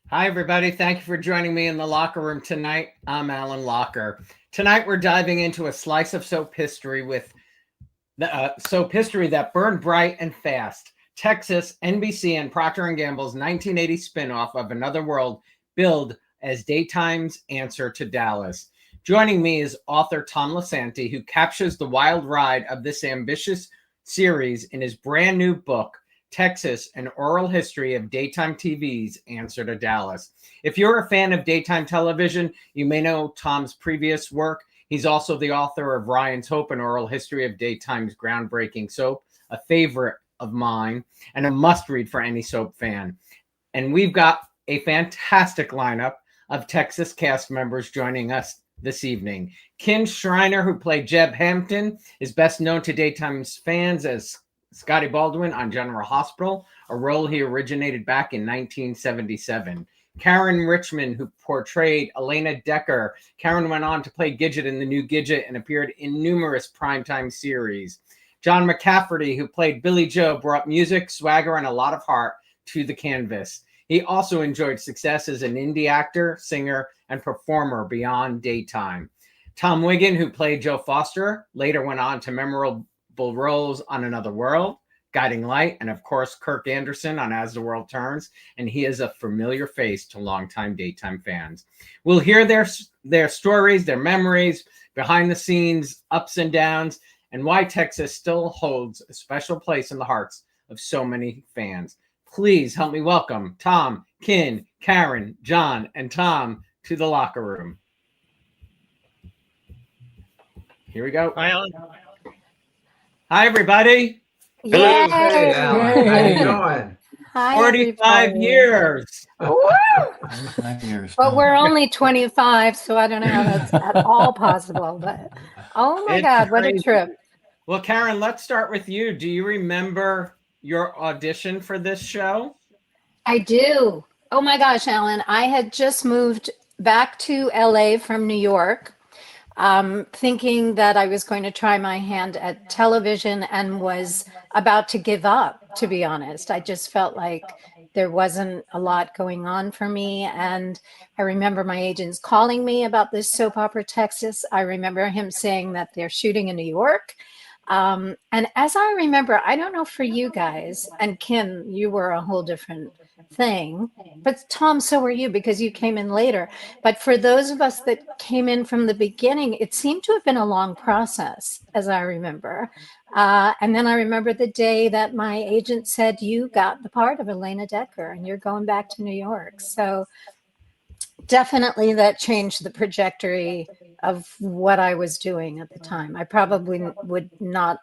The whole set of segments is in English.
Hi, everybody. Thank you for joining me in the locker room tonight. I'm Alan Locher. Tonight, we're diving into a slice of soap history with the soap history that burned bright and fast. Texas, NBC, and Procter Gamble's 1980 spinoff of Another World billed as daytime's answer to Dallas. Joining me is author Tom Lisanti, who captures the wild ride of this ambitious series in his brand new book, Texas, an oral history of daytime TV's answer to Dallas. If you're a fan of daytime television, you may know Tom's previous work. He's also the author of Ryan's Hope, an oral history of daytime's groundbreaking soap, a favorite of mine, and a must-read for any soap fan. And we've got a fantastic lineup of Texas cast members joining us this evening. Kim Shriner, who played Jeb Hampton, is best known to daytime's fans as Scotty Baldwin on General Hospital, a role he originated back in 1977. Caryn Richman, who portrayed Elena Decker. Caryn went on to play Gidget in The New Gidget and appeared in numerous primetime series. John McCafferty, who played Billy Joe, brought music, swagger, and a lot of heart to the canvas. He also enjoyed success as an indie actor, singer, and performer beyond daytime. Tom Wiggin, who played Joe Foster, later went on to memorable roles on Another World, Guiding Light, and of course, Kirk Anderson on As the World Turns, and he is a familiar face to longtime daytime fans. We'll hear their stories, their memories, behind the scenes, ups and downs, and why Texas still holds a special place in the hearts of so many fans. Please help me welcome Tom, Kin, Caryn, John, and Tom to the locker room. Here we go. Hi, Alan. Hi, everybody. Hello. Hey, Alan. How you doing? Hi, 45 everybody. years. Woo! But we're only 25, so I don't know how that's at all possible. But oh my It's God, what a crazy. trip! Well, Caryn, let's start with you. Do you remember your audition for this show? I do. Oh my gosh, Alan, I had just moved back to LA from New York, thinking that I was going to try my hand at television and was about to give up, to be honest. I just felt like there wasn't a lot going on for me. And I remember my agents calling me about this soap opera, Texas. I remember him saying that they're shooting in New York. And as I remember, I don't know for you guys, and Kim, you were a whole different thing, but Tom, so were you because you came in later. But for those of us that came in from the beginning, it seemed to have been a long process, as I remember. And then I remember the day that my agent said, you got the part of Elena Decker and you're going back to New York. So definitely that changed the trajectory of what I was doing at the time. I probably would not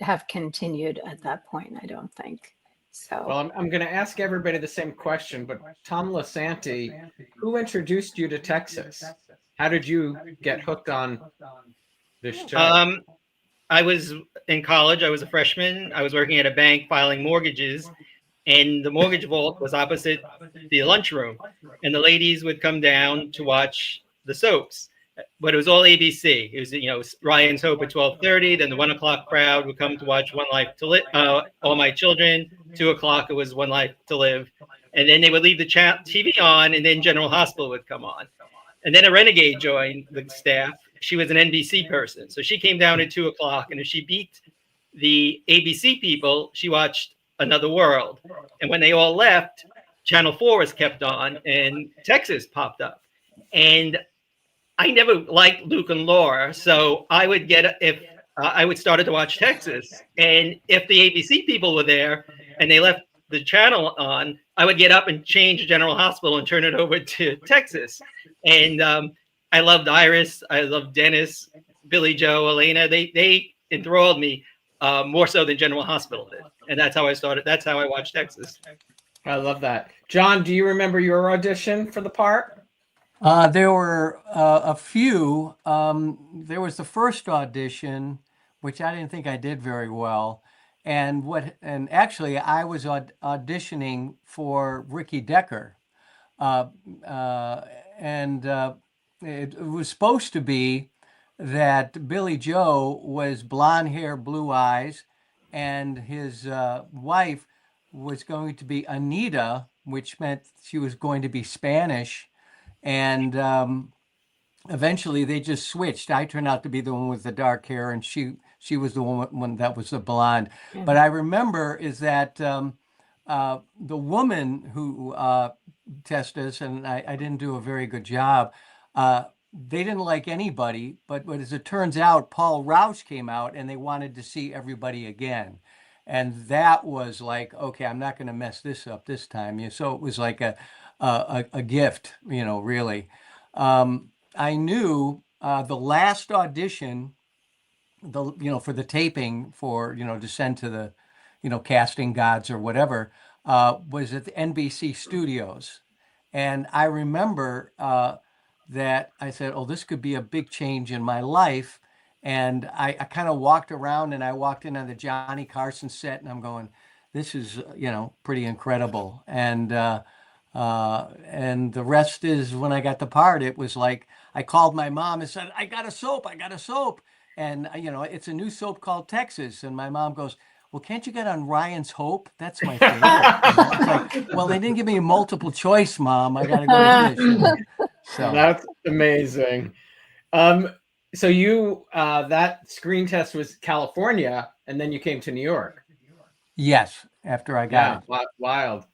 have continued at that point, I don't think. So, Well, I'm going to ask everybody the same question, but Tom Lisanti, who introduced you to Texas? How did you get hooked on this show? I was in college. I was a freshman. I was working at a bank filing mortgages, and the mortgage vault was opposite the lunchroom. And the ladies would come down to watch the soaps, but it was all ABC. It was, Ryan's Hope at 12:30. Then the 1 o'clock crowd would come to watch One Life to Live, All My Children. 2 o'clock, it was One Life to Live. And then they would leave the TV on, and then General Hospital would come on. And then a renegade joined the staff. She was an NBC person. So she came down at 2 o'clock. And if she beat the ABC people, she watched Another World. And when they all left, Channel 4 was kept on and Texas popped up. And I never liked Luke and Laura. So I would I would start to watch Texas. And if the ABC people were there and they left the channel on, I would get up and change General Hospital and turn it over to Texas. And I loved Iris. I loved Dennis, Billy Joe, Elena. They enthralled me more so than General Hospital did. And that's how I started. That's how I watched Texas. I love that. John, do you remember your audition for the part? There were a few. There was the first audition, which I didn't think I did very well. And actually I was auditioning for Ricky Decker. It was supposed to be that Billy Joe was blonde hair, blue eyes, and his wife was going to be Anita, which meant she was going to be Spanish. And eventually they just switched. I turned out to be the one with the dark hair, and she was the one that was the blonde. But I remember is that the woman who tested us, and I didn't do a very good job, they didn't like anybody, but as it turns out, Paul Rausch came out and they wanted to see everybody again. And that was like, okay, I'm not going to mess this up this time. So it was like a gift, really. I knew the last audition, for the taping for, to send to the, casting gods or whatever, was at the NBC studios. And I remember that I said, oh, this could be a big change in my life. And I kind of walked around and I walked in on the Johnny Carson set and I'm going, this is, pretty incredible. And the rest is when I got the part, it was like, I called my mom and said, I got a soap. And, it's a new soap called Texas. And my mom goes, well, can't you get on Ryan's Hope? That's my favorite. It's like, well, they didn't give me a multiple choice, Mom. I got to go with this. So that's amazing. So you, that screen test was California, and then you came to New York. Yes, after I got it. Wild.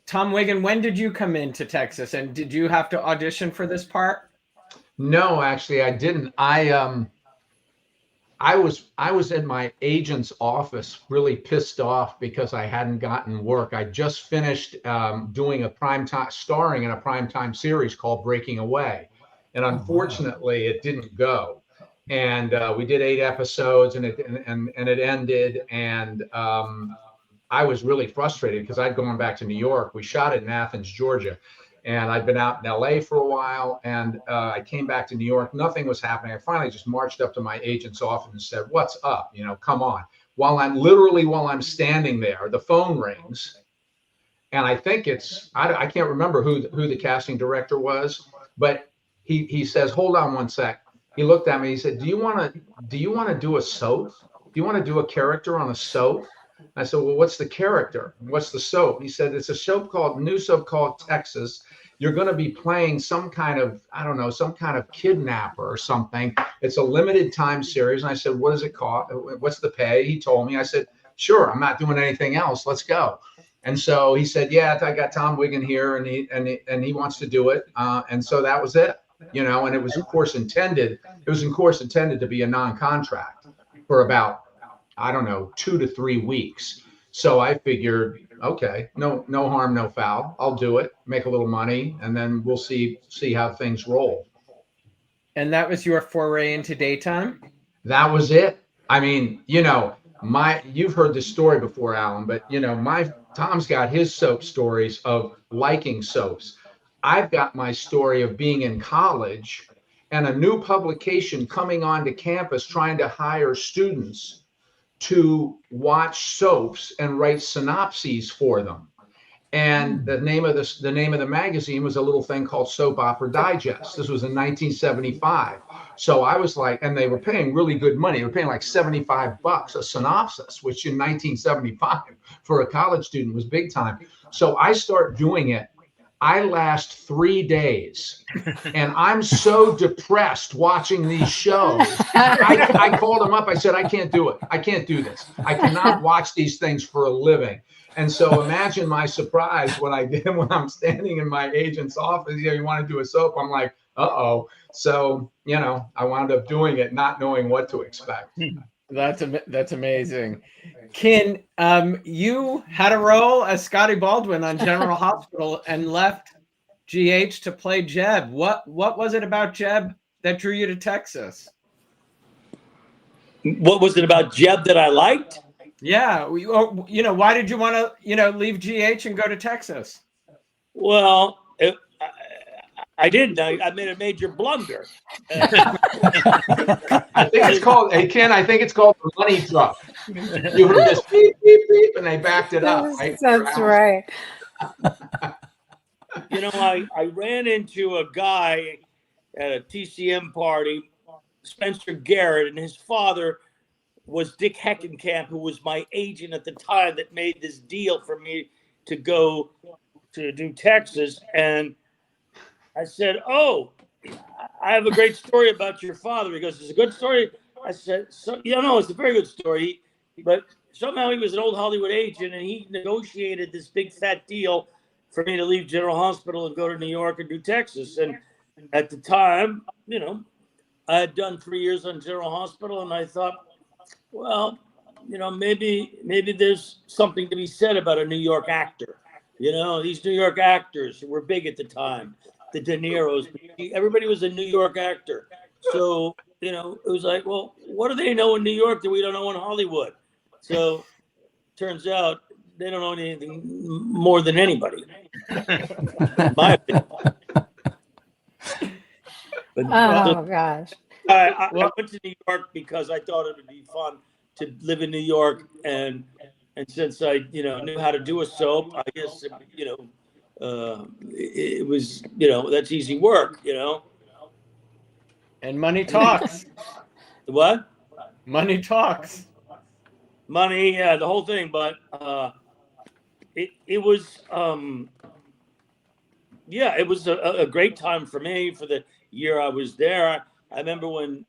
Tom Wiggin, when did you come into Texas, and did you have to audition for this part? No, actually, I didn't. I was in my agent's office, really pissed off because I hadn't gotten work. I just finished doing starring in a primetime series called Breaking Away, and unfortunately, it didn't go. And we did 8 episodes, and it ended. And I was really frustrated because I'd gone back to New York. We shot it in Athens, Georgia. And I'd been out in LA for a while, and I came back to New York. Nothing was happening. I finally just marched up to my agent's office and said, what's up? Come on. While I'm standing there, the phone rings. And I think I can't remember who the casting director was, but he says, hold on one sec. He looked at me, he said, do you want to do a soap? Do you want to do a character on a soap? I said, well, what's the character? What's the soap? He said, it's a new soap called Texas. You're going to be playing some kind of kidnapper or something. It's a limited time series. And I said, what does it cost? What's the pay? He told me. I said, sure, I'm not doing anything else. Let's go. And so he said, yeah, I got Tom Wiggin here and he wants to do it. And so that was it, and it was of course intended to be a non-contract for about, 2 to 3 weeks. So I figured, okay, no harm, no foul. I'll do it, make a little money, and then we'll see how things roll. And that was your foray into daytime? That was it. I mean, you've heard this story before, Alan, but Tom's got his soap stories of liking soaps. I've got my story of being in college and a new publication coming onto campus trying to hire students to watch soaps and write synopses for them. And the name of the magazine was a little thing called Soap Opera Digest. This was in 1975. So I was like, and they were paying really good money. They were paying like $75 a synopsis, which in 1975 for a college student was big time. So I start doing it. I last 3 days and I'm so depressed watching these shows. I called him up. I said, I can't do it. I can't do this. I cannot watch these things for a living. And so imagine my surprise when I'm standing in my agent's office. You want to do a soap? I'm like, uh-oh. So, I wound up doing it, not knowing what to expect. That's amazing. Ken, you had a role as Scotty Baldwin on General Hospital and left GH to play Jeb. What was it about Jeb that drew you to Texas? What was it about Jeb that I liked? Yeah, why did you want to, leave GH and go to Texas? Well, I didn't. I made a major blunder. I think it's called, Ken, the money truck. You heard this beep, beep, beep, and they backed it up. Right? That's right. I ran into a guy at a TCM party, Spencer Garrett, and his father was Dick Heckenkamp, who was my agent at the time that made this deal for me to go to do Texas, and I said, "Oh, I have a great story about your father." He goes, "It's a good story." I said, "So yeah, no, it's a very good story, but somehow he was an old Hollywood agent, and he negotiated this big fat deal for me to leave General Hospital and go to New York and do Texas." And at the time, I had done 3 years on General Hospital, and I thought, well, maybe there's something to be said about a New York actor. These New York actors were big at the time, the De Niro's. Everybody was a New York actor. So, it was like, well, what do they know in New York that we don't know in Hollywood? So, turns out they don't know anything more than anybody. In my opinion. Oh gosh. I went to New York because I thought it would be fun to live in New York, and since I knew how to do a soap, I guess it was that's easy work. And money talks. What? Money talks. Money, yeah, the whole thing. But it was it was a great time for me for the year I was there. I remember when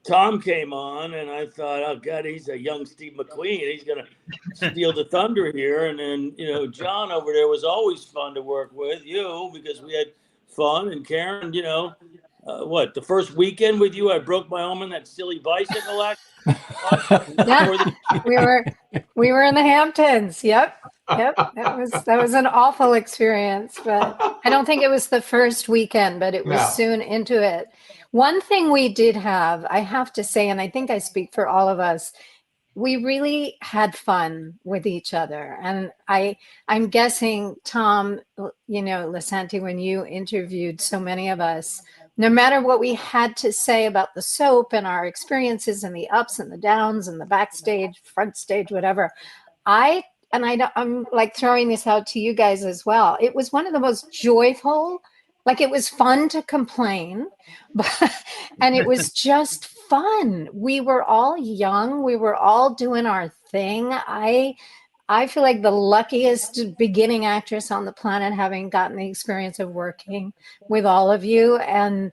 Tom came on, and I thought, oh God, he's a young Steve McQueen. He's gonna steal the thunder here. And then John over there was always fun to work with because we had fun. And Caryn, the first weekend with you, I broke my arm on that silly bicycle accident. Yeah, we were in the Hamptons. Yep. That was an awful experience, but I don't think it was the first weekend, but it was soon into it. One thing we did have, I have to say, and I think I speak for all of us, we really had fun with each other. And I'm guessing, Tom, Lisanti, when you interviewed so many of us, no matter what we had to say about the soap and our experiences and the ups and the downs and the backstage, front stage, whatever, I'm like throwing this out to you guys as well. It was one of the most joyful, like it was fun to complain, and it was just fun. We were all young. We were all doing our thing. I feel like the luckiest beginning actress on the planet, having gotten the experience of working with all of you, and,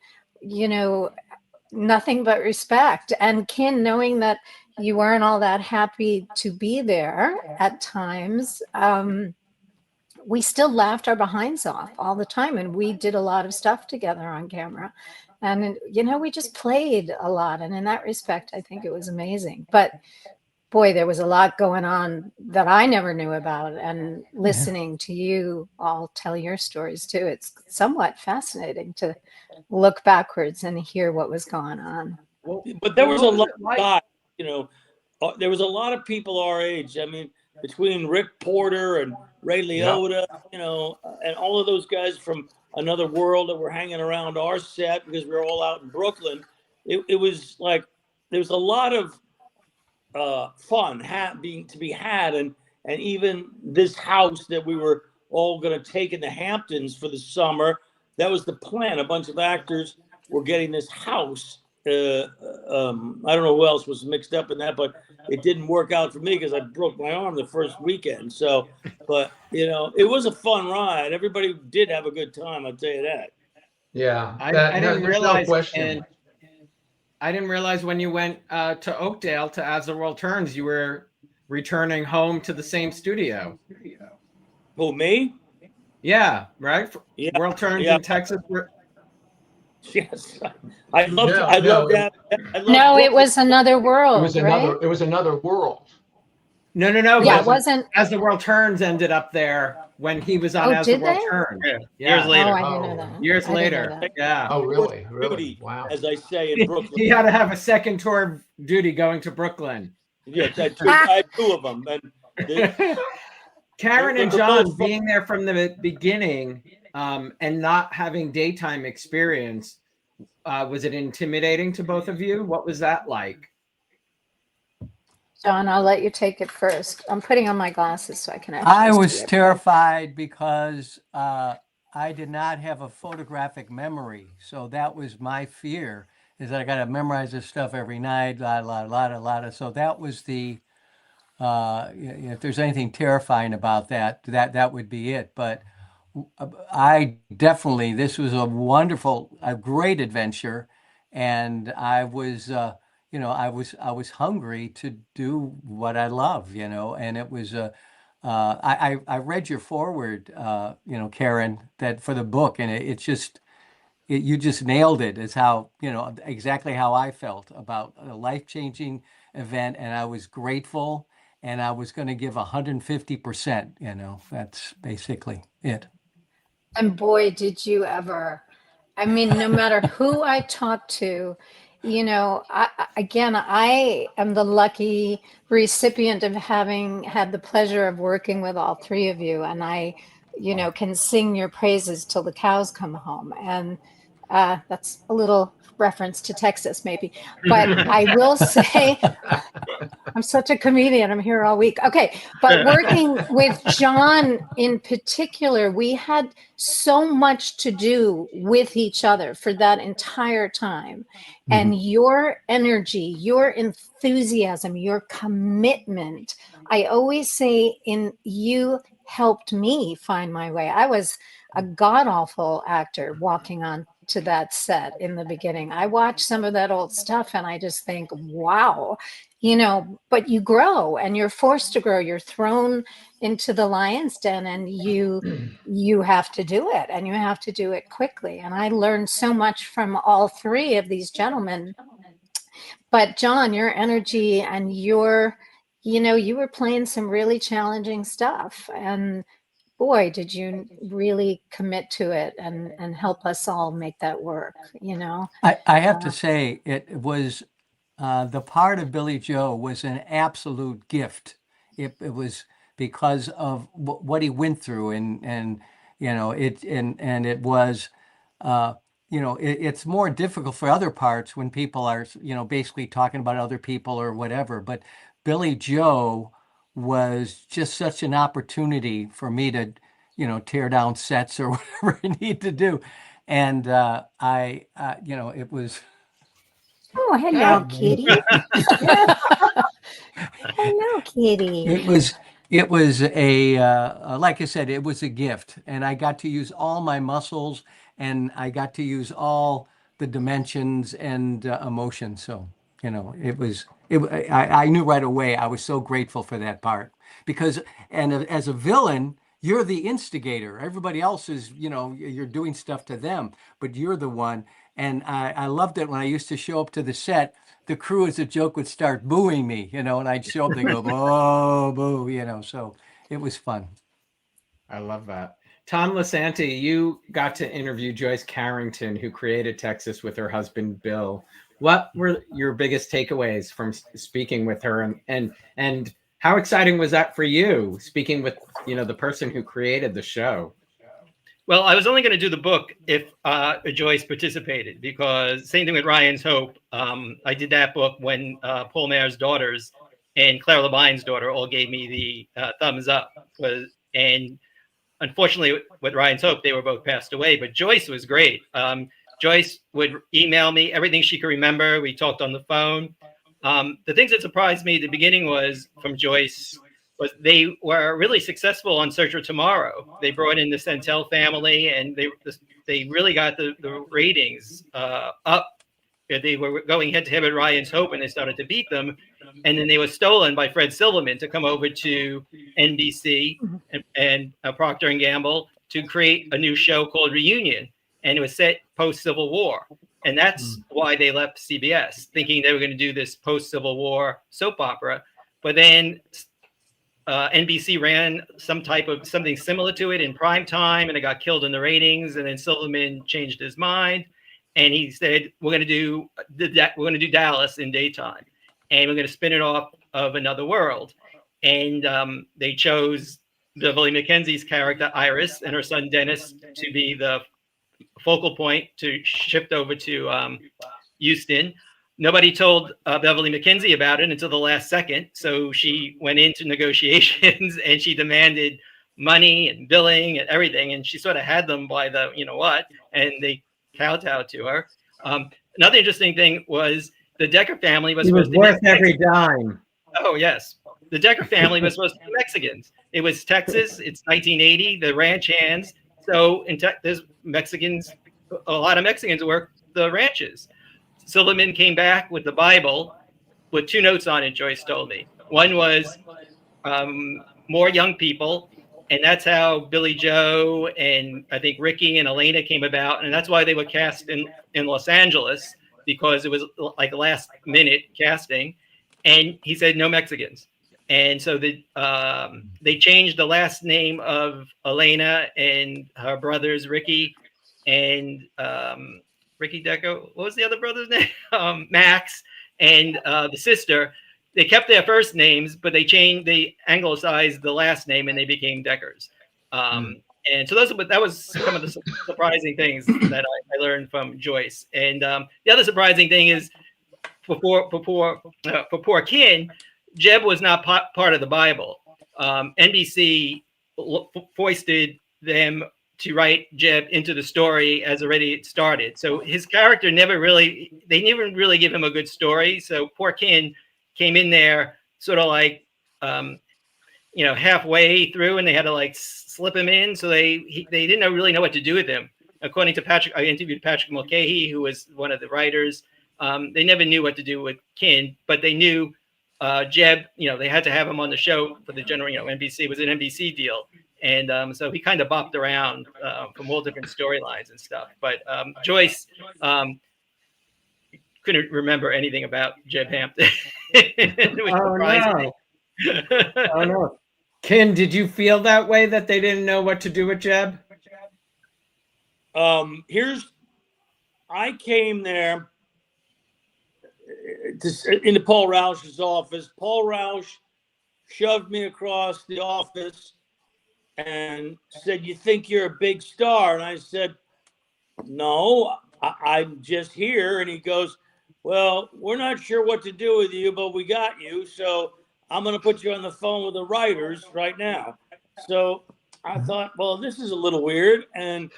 nothing but respect. And Kin, knowing that you weren't all that happy to be there at times, we still laughed our behinds off all the time. And we did a lot of stuff together on camera. And, we just played a lot. And in that respect, I think it was amazing. But boy, there was a lot going on that I never knew about. And listening to you all tell your stories too, it's somewhat fascinating to look backwards and hear what was going on. But there was a lot of guys, there was a lot of people our age. I mean, between Rick Porter and Ray Liotta, and all of those guys from another world that were hanging around our set because we were all out in Brooklyn. It was like there was a lot of fun to be had, and even this house that we were all going to take in the Hamptons for the summer. That was the plan. A bunch of actors were getting this house. I don't know who else was mixed up in that, but it didn't work out for me because I broke my arm the first weekend. So, but it was a fun ride. Everybody did have a good time. I'll tell you that. Yeah, I didn't realize. No question. I didn't realize when you went to Oakdale to As the World Turns, you were returning home to the same studio. Who, me? Yeah, right. Yeah, World Turns yeah. in Texas. Yes, I loved it. I loved that. No, it was another world. It was another world. No. Yeah, it wasn't. As the World Turns ended up there when he was on As the World Turns. Yeah. Years later. Oh, I didn't know that. Years later. Yeah. Oh, really? Really? Wow. As I say in Brooklyn. He had to have a second tour of duty going to Brooklyn. Yes, I had two of them. And Caryn and John being there from the beginning and not having daytime experience, was it intimidating to both of you? What was that like? John, I'll let you take it first. I'm putting on my glasses so I can actually I was see it. terrified because I did not have a photographic memory. So that was my fear, is that I got to memorize this stuff every night, So that was the if there's anything terrifying about that would be it. But I definitely, this was a great adventure, and I was, I was hungry to do what I love, and it was, I read your foreword, Caryn, that for the book, and you just nailed it. It's how, exactly how I felt about a life-changing event, and I was grateful, and I was going to give 150%, that's basically it. And boy, did you ever. I mean, no matter who I talk to, I am the lucky recipient of having had the pleasure of working with all three of you. And I, can sing your praises till the cows come home. And that's a little reference to Texas, maybe. But I will say, I'm such a comedian. I'm here all week. Okay. But working with John in particular, we had so much to do with each other for that entire time. And your energy, your enthusiasm, your commitment, I always say you helped me find my way. I was a god-awful actor walking on to that set in the beginning. I watch some of that old stuff and I just think, wow, but you grow and you're forced to grow. You're thrown into the lion's den and you have to do it, and you have to do it quickly. And I learned so much from all three of these gentlemen. But John, your energy and you were playing some really challenging stuff, and boy, did you really commit to it and help us all make that work, I have to say, it was the part of Billy Joe was an absolute gift. It was because of what he went through, and it was, it's more difficult for other parts when people are, basically talking about other people or whatever. But Billy Joe was just such an opportunity for me to, tear down sets or whatever I need to do. And it was. Oh, hello, Kitty. Hello, Kitty. It was like I said, it was a gift, and I got to use all my muscles, and I got to use all the dimensions and emotions. So, I knew right away. I was so grateful for that part because, and as a villain, you're the instigator. Everybody else is, you're doing stuff to them, but you're the one. And I loved it when I used to show up to the set. The crew, as a joke, would start booing me, and I'd show up, they go, oh, boo, so it was fun. I love that. Tom Lisanti, you got to interview Joyce Carrington, who created Texas with her husband, Bill. What were your biggest takeaways from speaking with her, and how exciting was that for you, speaking with, the person who created the show? Well, I was only going to do the book if Joyce participated, because same thing with Ryan's Hope. I did that book when Paul Mayer's daughters and Claire Labine's daughter all gave me the thumbs up. And unfortunately, with Ryan's Hope, they were both passed away. But Joyce was great. Joyce would email me everything she could remember. We talked on the phone. The things that surprised me at the beginning was from Joyce was they were really successful on Search for Tomorrow. They brought in the Centel family, and they really got the ratings up. They were going head to head with Ryan's Hope, and they started to beat them. And then they were stolen by Fred Silverman to come over to NBC and Procter and Gamble to create a new show called Reunion, and it was set post-Civil War. And that's why they left CBS, thinking they were going to do this post-Civil War soap opera. But then NBC ran something similar to it in prime time, and it got killed in the ratings. And then Silverman changed his mind, and he said, "We're going to do Dallas in daytime, and we're going to spin it off of Another World." And they chose Beverlee McKinsey's character Iris and her son Dennis to be the focal point to shift over to Houston. Nobody told Beverlee McKinsey about it until the last second. So she went into negotiations and she demanded money and billing and everything. And she sort of had them by the, and they kowtowed to her. Another interesting thing was the Decker family was worth every dime. Oh, yes. the Decker family was supposed to be Mexicans. It was Texas. It's 1980. The ranch hands. So there's Mexicans. A lot of Mexicans work the ranches. Silverman came back with the Bible with 2 notes on it. Joyce told me. One was more young people. And that's how Billy Joe and I think Ricky and Elena came about. And that's why they were cast in Los Angeles, because it was like last minute casting. And he said, no Mexicans. And so they changed the last name of Elena and her brothers, Ricky and Ricky Deco. What was the other brother's name? Max and the sister. They kept their first names, but they anglicized the last name and they became Deckers. And so that was some of the surprising things that I learned from Joyce. And the other surprising thing is for Poor Kin, Jeb was not part of the Bible. NBC foisted them to write Jeb into the story as already started. So his character they never really give him a good story. So Poor Kin came in there sort of like, halfway through, and they had to like slip him in. So they didn't really know what to do with him. According to Patrick, I interviewed Patrick Mulcahy, who was one of the writers. They never knew what to do with Kin, but they knew Jeb, they had to have him on the show for the general, NBC. It was an NBC deal. And so he kind of bopped around from all different storylines and stuff. But Joyce couldn't remember anything about Jeb Hampton. It was surprising. No. Oh, no. Ken, did you feel that way, that they didn't know what to do with Jeb? I came there into Paul Roush's office. Paul Roush shoved me across the office and said, "You think you're a big star?" And I said, "No, I'm just here." And he goes, "Well, we're not sure what to do with you, but we got you. So I'm going to put you on the phone with the writers right now." So I thought, well, this is a little weird. And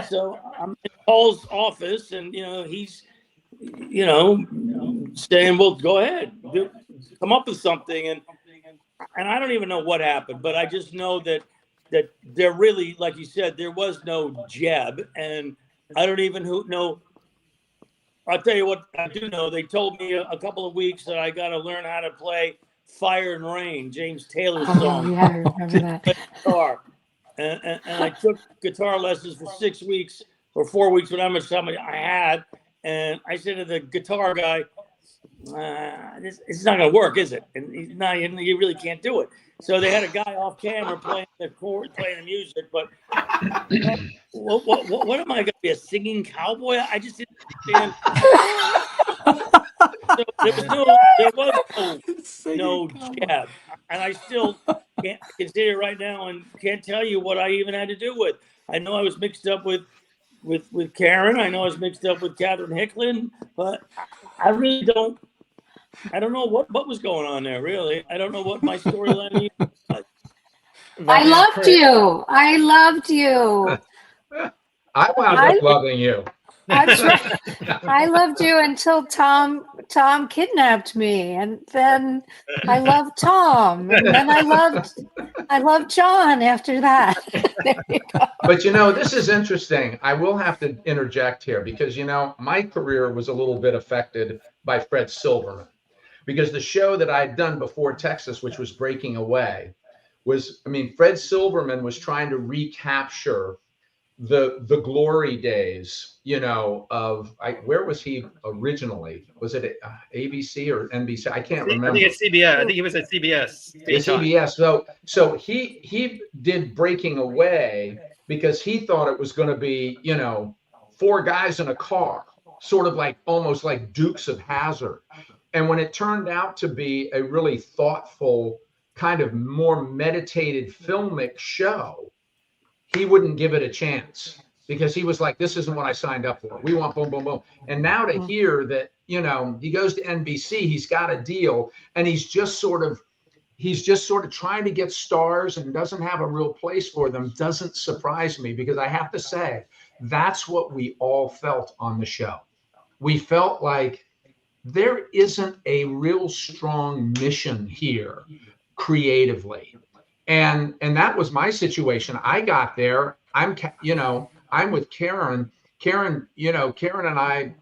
so I'm in Paul's office and, he's, saying, well, go ahead, come up with something. And I don't even know what happened, but I just know that there really, like you said, there was no Jeb. And I don't even know. I'll tell you what I do know. They told me a couple of weeks that I got to learn how to play Fire and Rain, James Taylor's song. Yeah, I remember that. Guitar. And I took guitar lessons for 6 weeks or 4 weeks, whatever much time I had. And I said to the guitar guy, it's not going to work, is it? And you really can't do it. So they had a guy off camera playing the chord, playing the music. But what am I going to be, a singing cowboy? I just didn't understand. So there was no Jeb, and I still can't consider right now, and can't tell you what I even had to do with. I know I was mixed up with Caryn. I know I was mixed up with Catherine Hicklin, but I really don't. I don't know what was going on there. Really, I don't know what my storyline was. I loved you. I loved you. I wound up loving you. That's right. I loved you until Tom kidnapped me, and then I loved Tom, and then I loved John after that. There you go. But this is interesting. I will have to interject here because my career was a little bit affected by Fred Silverman, because the show that I had done before Texas, which was Breaking Away, Fred Silverman was trying to recapture the glory days, of where was he originally? Was it ABC or NBC? I can't remember. I think it's CBS. I think he was at CBS. CBS. So he did Breaking Away because he thought it was going to be, 4 guys in a car, sort of like almost like Dukes of Hazzard. And when it turned out to be a really thoughtful, kind of more meditated filmic show, he wouldn't give it a chance because he was like, this isn't what I signed up for. We want boom, boom, boom. And now to hear that, he goes to NBC, he's got a deal, and he's just sort of trying to get stars and doesn't have a real place for them doesn't surprise me, because I have to say, that's what we all felt on the show. We felt like there isn't a real strong mission here creatively. And that was my situation. I got there. I'm with Caryn. Caryn and I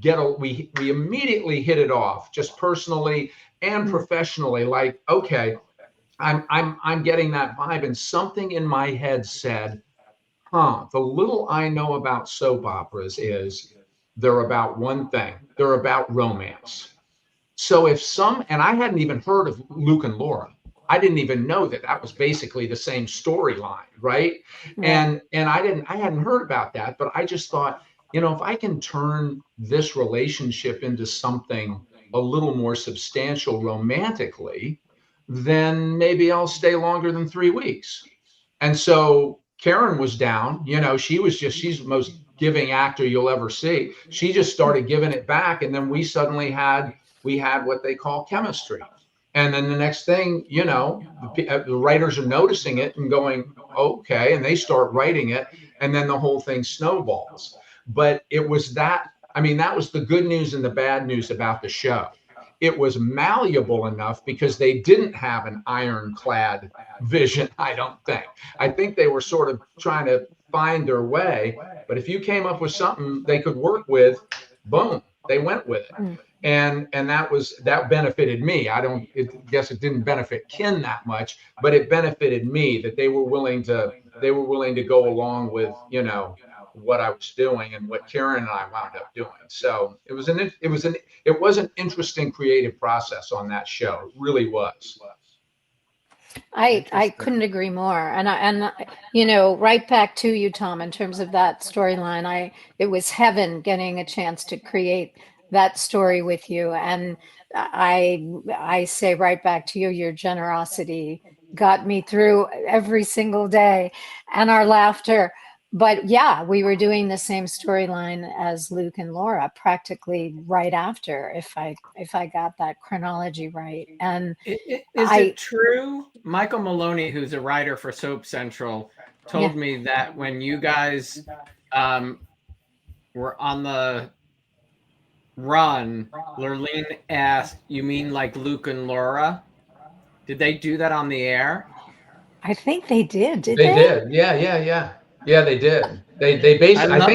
we immediately hit it off, just personally and professionally. Like, okay, I'm getting that vibe, and something in my head said, the little I know about soap operas is they're about one thing. They're about romance. So and I hadn't even heard of Luke and Laura. I didn't even know that was basically the same storyline, right? And I hadn't heard about that, but I just thought, if I can turn this relationship into something a little more substantial romantically, then maybe I'll stay longer than 3 weeks. And so Caryn was down, she's the most giving actor you'll ever see. She just started giving it back. And then we suddenly had what they call chemistry. And then the next thing, the writers are noticing it and going, okay, and they start writing it. And then the whole thing snowballs. But it was that was the good news and the bad news about the show. It was malleable enough because they didn't have an ironclad vision, I don't think. I think they were sort of trying to find their way. But if you came up with something they could work with, boom, they went with it. And that benefited me. Guess it didn't benefit Ken that much, but it benefited me that they were willing to go along with, what I was doing and what Caryn and I wound up doing. So it was an interesting creative process on that show. It really was. I couldn't agree more. And right back to you, Tom, in terms of that storyline, it was heaven getting a chance to create that story with you. And I say right back to you, your generosity got me through every single day, and our laughter. But yeah, we were doing the same storyline as Luke and Laura practically right after, if I got that chronology right. And is it true? Michael Maloney, who's a writer for Soap Central, told me that when you guys were on the run, Lurleen asked, "You mean like Luke and Laura?" Did they do that on the air? I think they did. Did they? They did. Yeah. Yeah, they did. They basically. I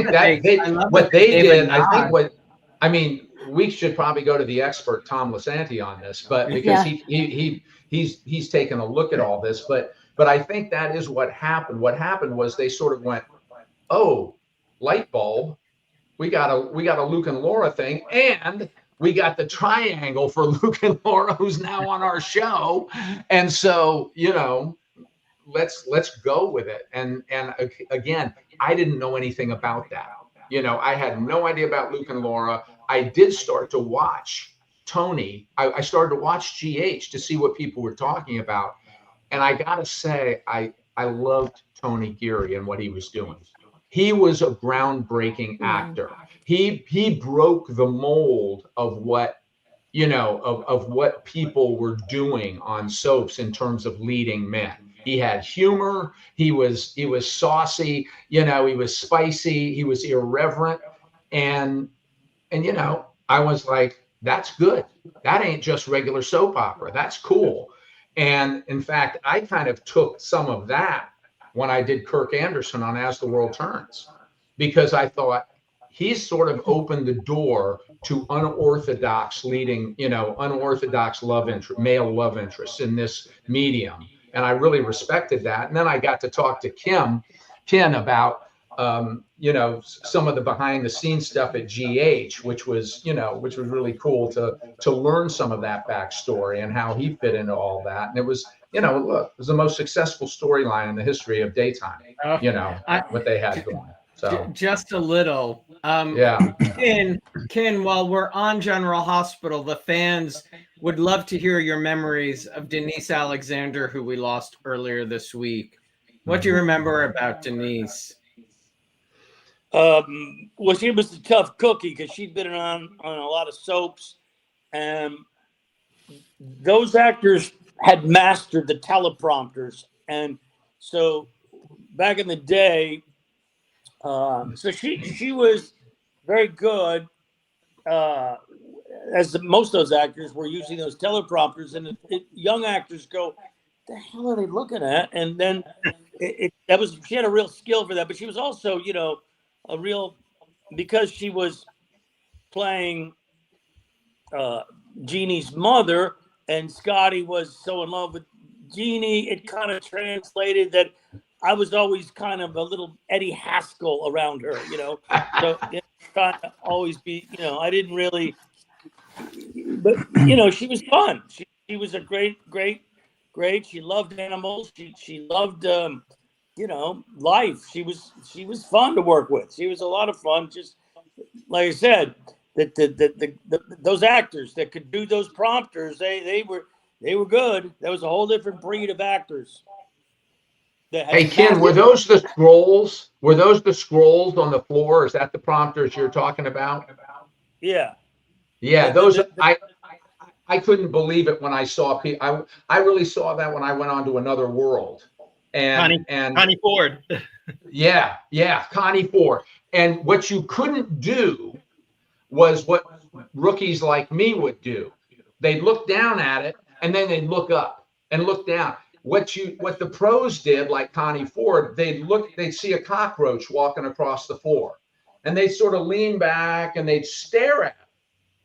think we should probably go to the expert Tom Lisanti on this, but because he's taken a look at all this, but I think that is what happened. What happened was they sort of went, oh, light bulb, we got a Luke and Laura thing, and we got the triangle for Luke and Laura, who's now on our show, and so let's go with it. And again, I didn't know anything about that. I had no idea about Luke and Laura. I did start to watch Tony. I started to watch GH to see what people were talking about. And I gotta say, I loved Tony Geary and what he was doing. He was a groundbreaking actor. He broke the mold of what of what people were doing on soaps in terms of leading men. He had humor. He was saucy. He was spicy. He was irreverent. And I was like, that's good. That ain't just regular soap opera. That's cool. And in fact, I kind of took some of that when I did Kirk Anderson on As the World Turns, because I thought he's sort of opened the door to unorthodox male love interests in this medium. And I really respected that. And then I got to talk to Ken about, some of the behind the scenes stuff at GH, which was really cool to learn some of that backstory and how he fit into all that. And it was, look, it was the most successful storyline in the history of daytime, what they had going. So just a little. Ken, while we're on General Hospital, the fans would love to hear your memories of Denise Alexander, who we lost earlier this week. What do you remember about Denise? Well, she was a tough cookie because she'd been on a lot of soaps, and those actors had mastered the teleprompters. And so back in the day, so she was very good. as most of those actors were using those teleprompters, and young actors go, "The hell are they looking at?" And then she had a real skill for that, but she was also, a real, because she was playing Jeannie's mother, and Scotty was so in love with Jeannie, it kind of translated that I was always kind of a little Eddie Haskell around her, so trying to always be, I didn't really, but she was fun. She was a great. She loved animals. She loved life. She was fun to work with. She was a lot of fun. Just like I said, those actors that could do those prompters, they were good. That was a whole different breed of actors. Hey, Ken, were those the scrolls? Were those the scrolls on the floor? Is that the prompters you're talking about? Yeah. Yeah, I couldn't believe it when I saw people. I really saw that when I went on to Another World. And Connie Ford. Yeah, Connie Ford. And what you couldn't do was what rookies like me would do. They'd look down at it and then they'd look up and look down. What the pros did, like Connie Ford, they'd see a cockroach walking across the floor, and they'd sort of lean back and they'd stare at it,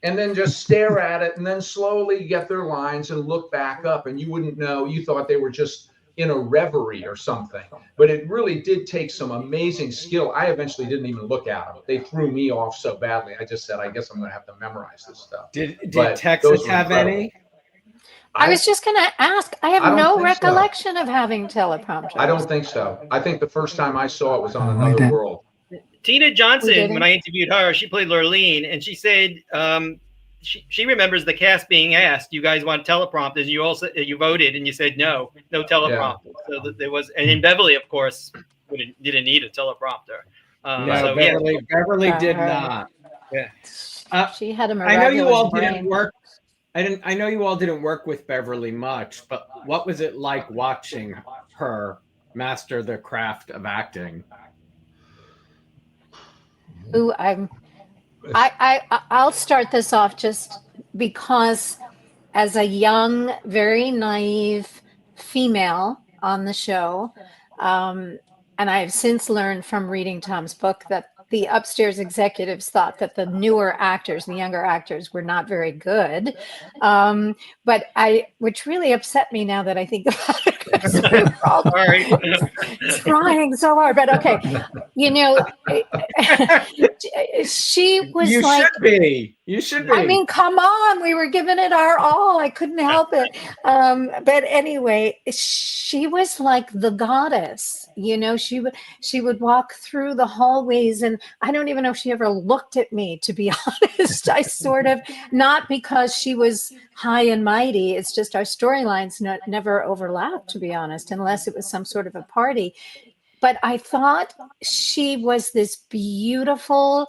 and then just stare at it, and then slowly get their lines and look back up, and you wouldn't know. You thought they were just in a reverie or something, but it really did take some amazing skill. I eventually didn't even look at them. They threw me off so badly. I just said, I guess I'm going to have to memorize this stuff. Did Texas have any? I was just going to ask. I have no recollection of having teleprompters. I don't think so. I think the first time I saw it was on Another World. Tina Johnson, when I interviewed her, she played Lurleen, and she said she remembers the cast being asked, "You guys want teleprompters?" You voted, and you said no teleprompter. Yeah. So there was, and in Beverlee, of course, didn't need a teleprompter. Beverlee did not. Yeah, she had a miraculous I know you all brain. didn't work. I know you all didn't work with Beverlee much, but what was it like watching her master the craft of acting? Ooh, I'll start this off just because as a young, very naive female on the show, and I've since learned from reading Tom's book that the upstairs executives thought that the newer actors, the younger actors, were not very good. But which really upset me now that I think about it. We were all trying so hard, but okay. She was You should be. I mean, come on. We were giving it our all. I couldn't help it. But anyway, she was like the goddess. She would walk through the hallways, and I don't even know if she ever looked at me, to be honest. I sort of, not because she was high and mighty. It's just our storylines never overlapped, to be honest, unless it was some sort of a party. But I thought she was this beautiful,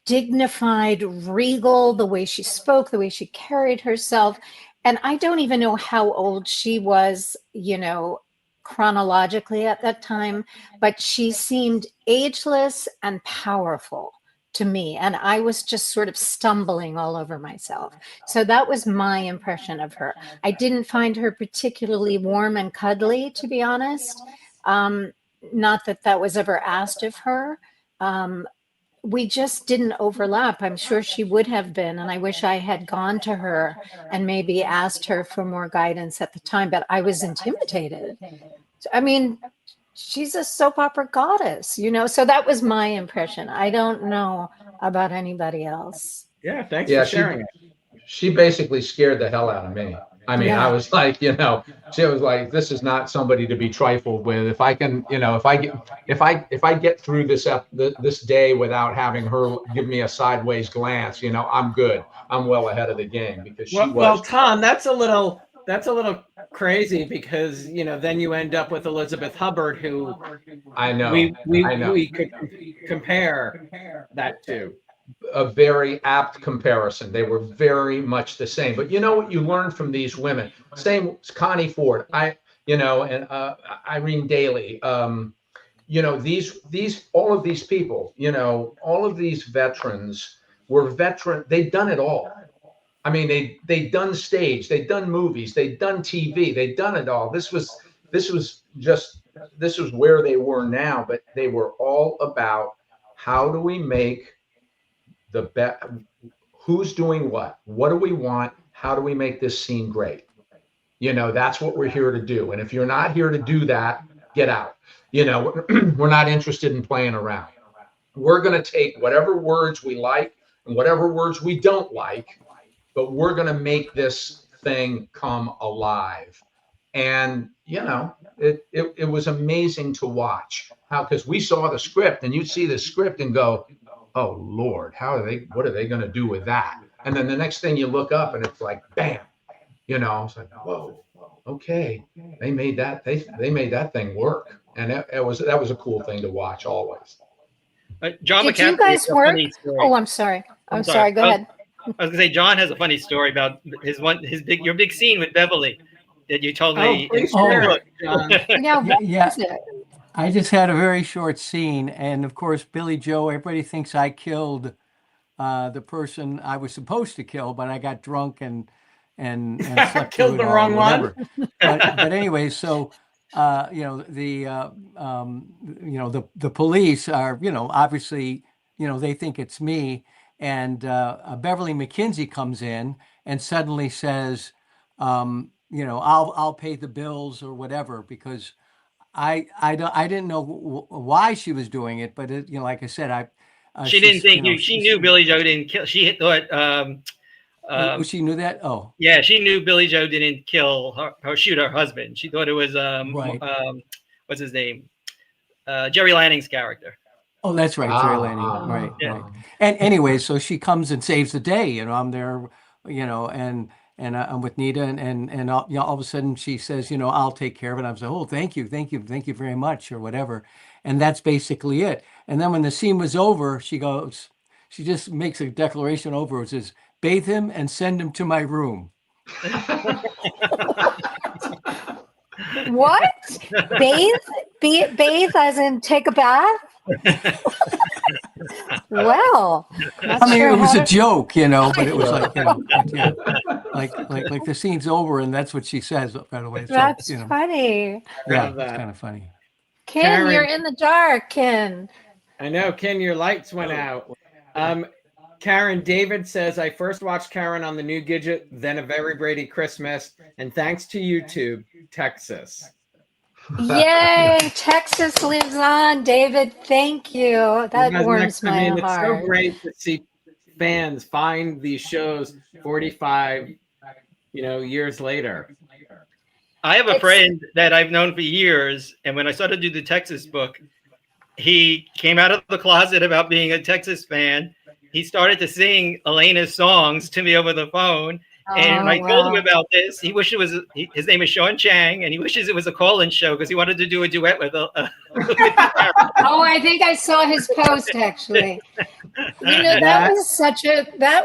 dignified, regal, the way she spoke, the way she carried herself. And I don't even know how old she was, chronologically at that time, but she seemed ageless and powerful to me. And I was just sort of stumbling all over myself. So that was my impression of her. I didn't find her particularly warm and cuddly, to be honest. Not that was ever asked of her. We just didn't overlap. I'm sure she would have been. And I wish I had gone to her and maybe asked her for more guidance at the time, but I was intimidated. I mean, she's a soap opera goddess, so that was my impression. I don't know about anybody else. Yeah, thanks for sharing it. She basically scared the hell out of me. I mean, I was like, she was like, this is not somebody to be trifled with. If I can, if I get through this day without having her give me a sideways glance, I'm good. I'm well ahead of the game because she was. Well, Tom, that's a little crazy because then you end up with Elizabeth Hubbard, who I know we could compare that to. A very apt comparison. They were very much the same. But you know what you learn from these women? Same Connie Ford, and Irene Daly. These all of these people. All of these veterans were veteran. They'd done it all. I mean, they'd done stage, they'd done movies, they'd done TV, they'd done it all. This was where they were now, but they were all about how do we make the best, who's doing what do we want, how do we make this scene great? You know, that's what we're here to do. And if you're not here to do that, get out. You know, we're not interested in playing around. We're going to take whatever words we like and whatever words we don't like, but we're going to make this thing come alive. And, you know, it was amazing to watch how, because we saw the script and you'd see the script and go, oh, Lord, what are they going to do with that? And then the next thing you look up and it's like, bam, you know, it's like, whoa, okay. They made that, they made that thing work. And that was a cool thing to watch always. John Did McCafferty you guys has a work? funny story. Oh, I'm sorry. I'm sorry. Go ahead. I was gonna say John has a funny story about your big scene with Beverlee that you told me. Please share it, John. Now, what Yeah. is it? I just had a very short scene, and of course, Billy Joe. Everybody thinks I killed the person I was supposed to kill, but I got drunk and slept Killed through the it all, wrong one? whatever. But anyway, so you know, the police are, you know, obviously, you know, they think it's me, and Beverlee McKinsey comes in and suddenly says, you know, I'll pay the bills or whatever, because I didn't know why she was doing it, but you know, like I said, She didn't think you know, she knew Billy Joe didn't kill. She thought. She knew that. Oh, Yeah, she knew Billy Joe didn't kill her shoot her husband. She thought it was Right. What's his name? Jerry Lanning's character. oh, that's right, Jerry Lanning. Right, Yeah. right. And anyway, so she comes and saves the day. You know, I'm there. You know, and I'm with Nita, and all, you know, all of a sudden she says, you know, I'll take care of it. I'm saying, oh, thank you very much, or whatever. And that's basically it. And then when the scene was over, she just makes a declaration over. It says, bathe him and send him to my room. What? Bathe as in take a bath? Well, not I mean, sure it was how a to- joke, you know, but it was like, you know, yeah, like the scene's over and that's what she says, by the way. So, That's you know, funny. yeah, Love that. it's kind of funny. Ken, Caryn. you're in the dark, Ken. I know, Ken, your lights went out. Karen, David says, I first watched Karen on the New Gidget, then A Very Brady Christmas, and thanks to YouTube, Texas. Yay, Texas lives on, David. Thank you. That You guys warms I mean, my it's so heart. great to see fans find these shows 45, you know, years later. I have a It's- friend that I've known for years, and when I started to do the Texas book, he came out of the closet about being a Texas fan. He started to sing Elena's songs to me over the phone. And Oh, I told him wow. about this. He wished it was, his name is Sean Chang, and he wishes it was a call-in show because he wanted to do a duet with Oh, I think I saw his post actually. You know, that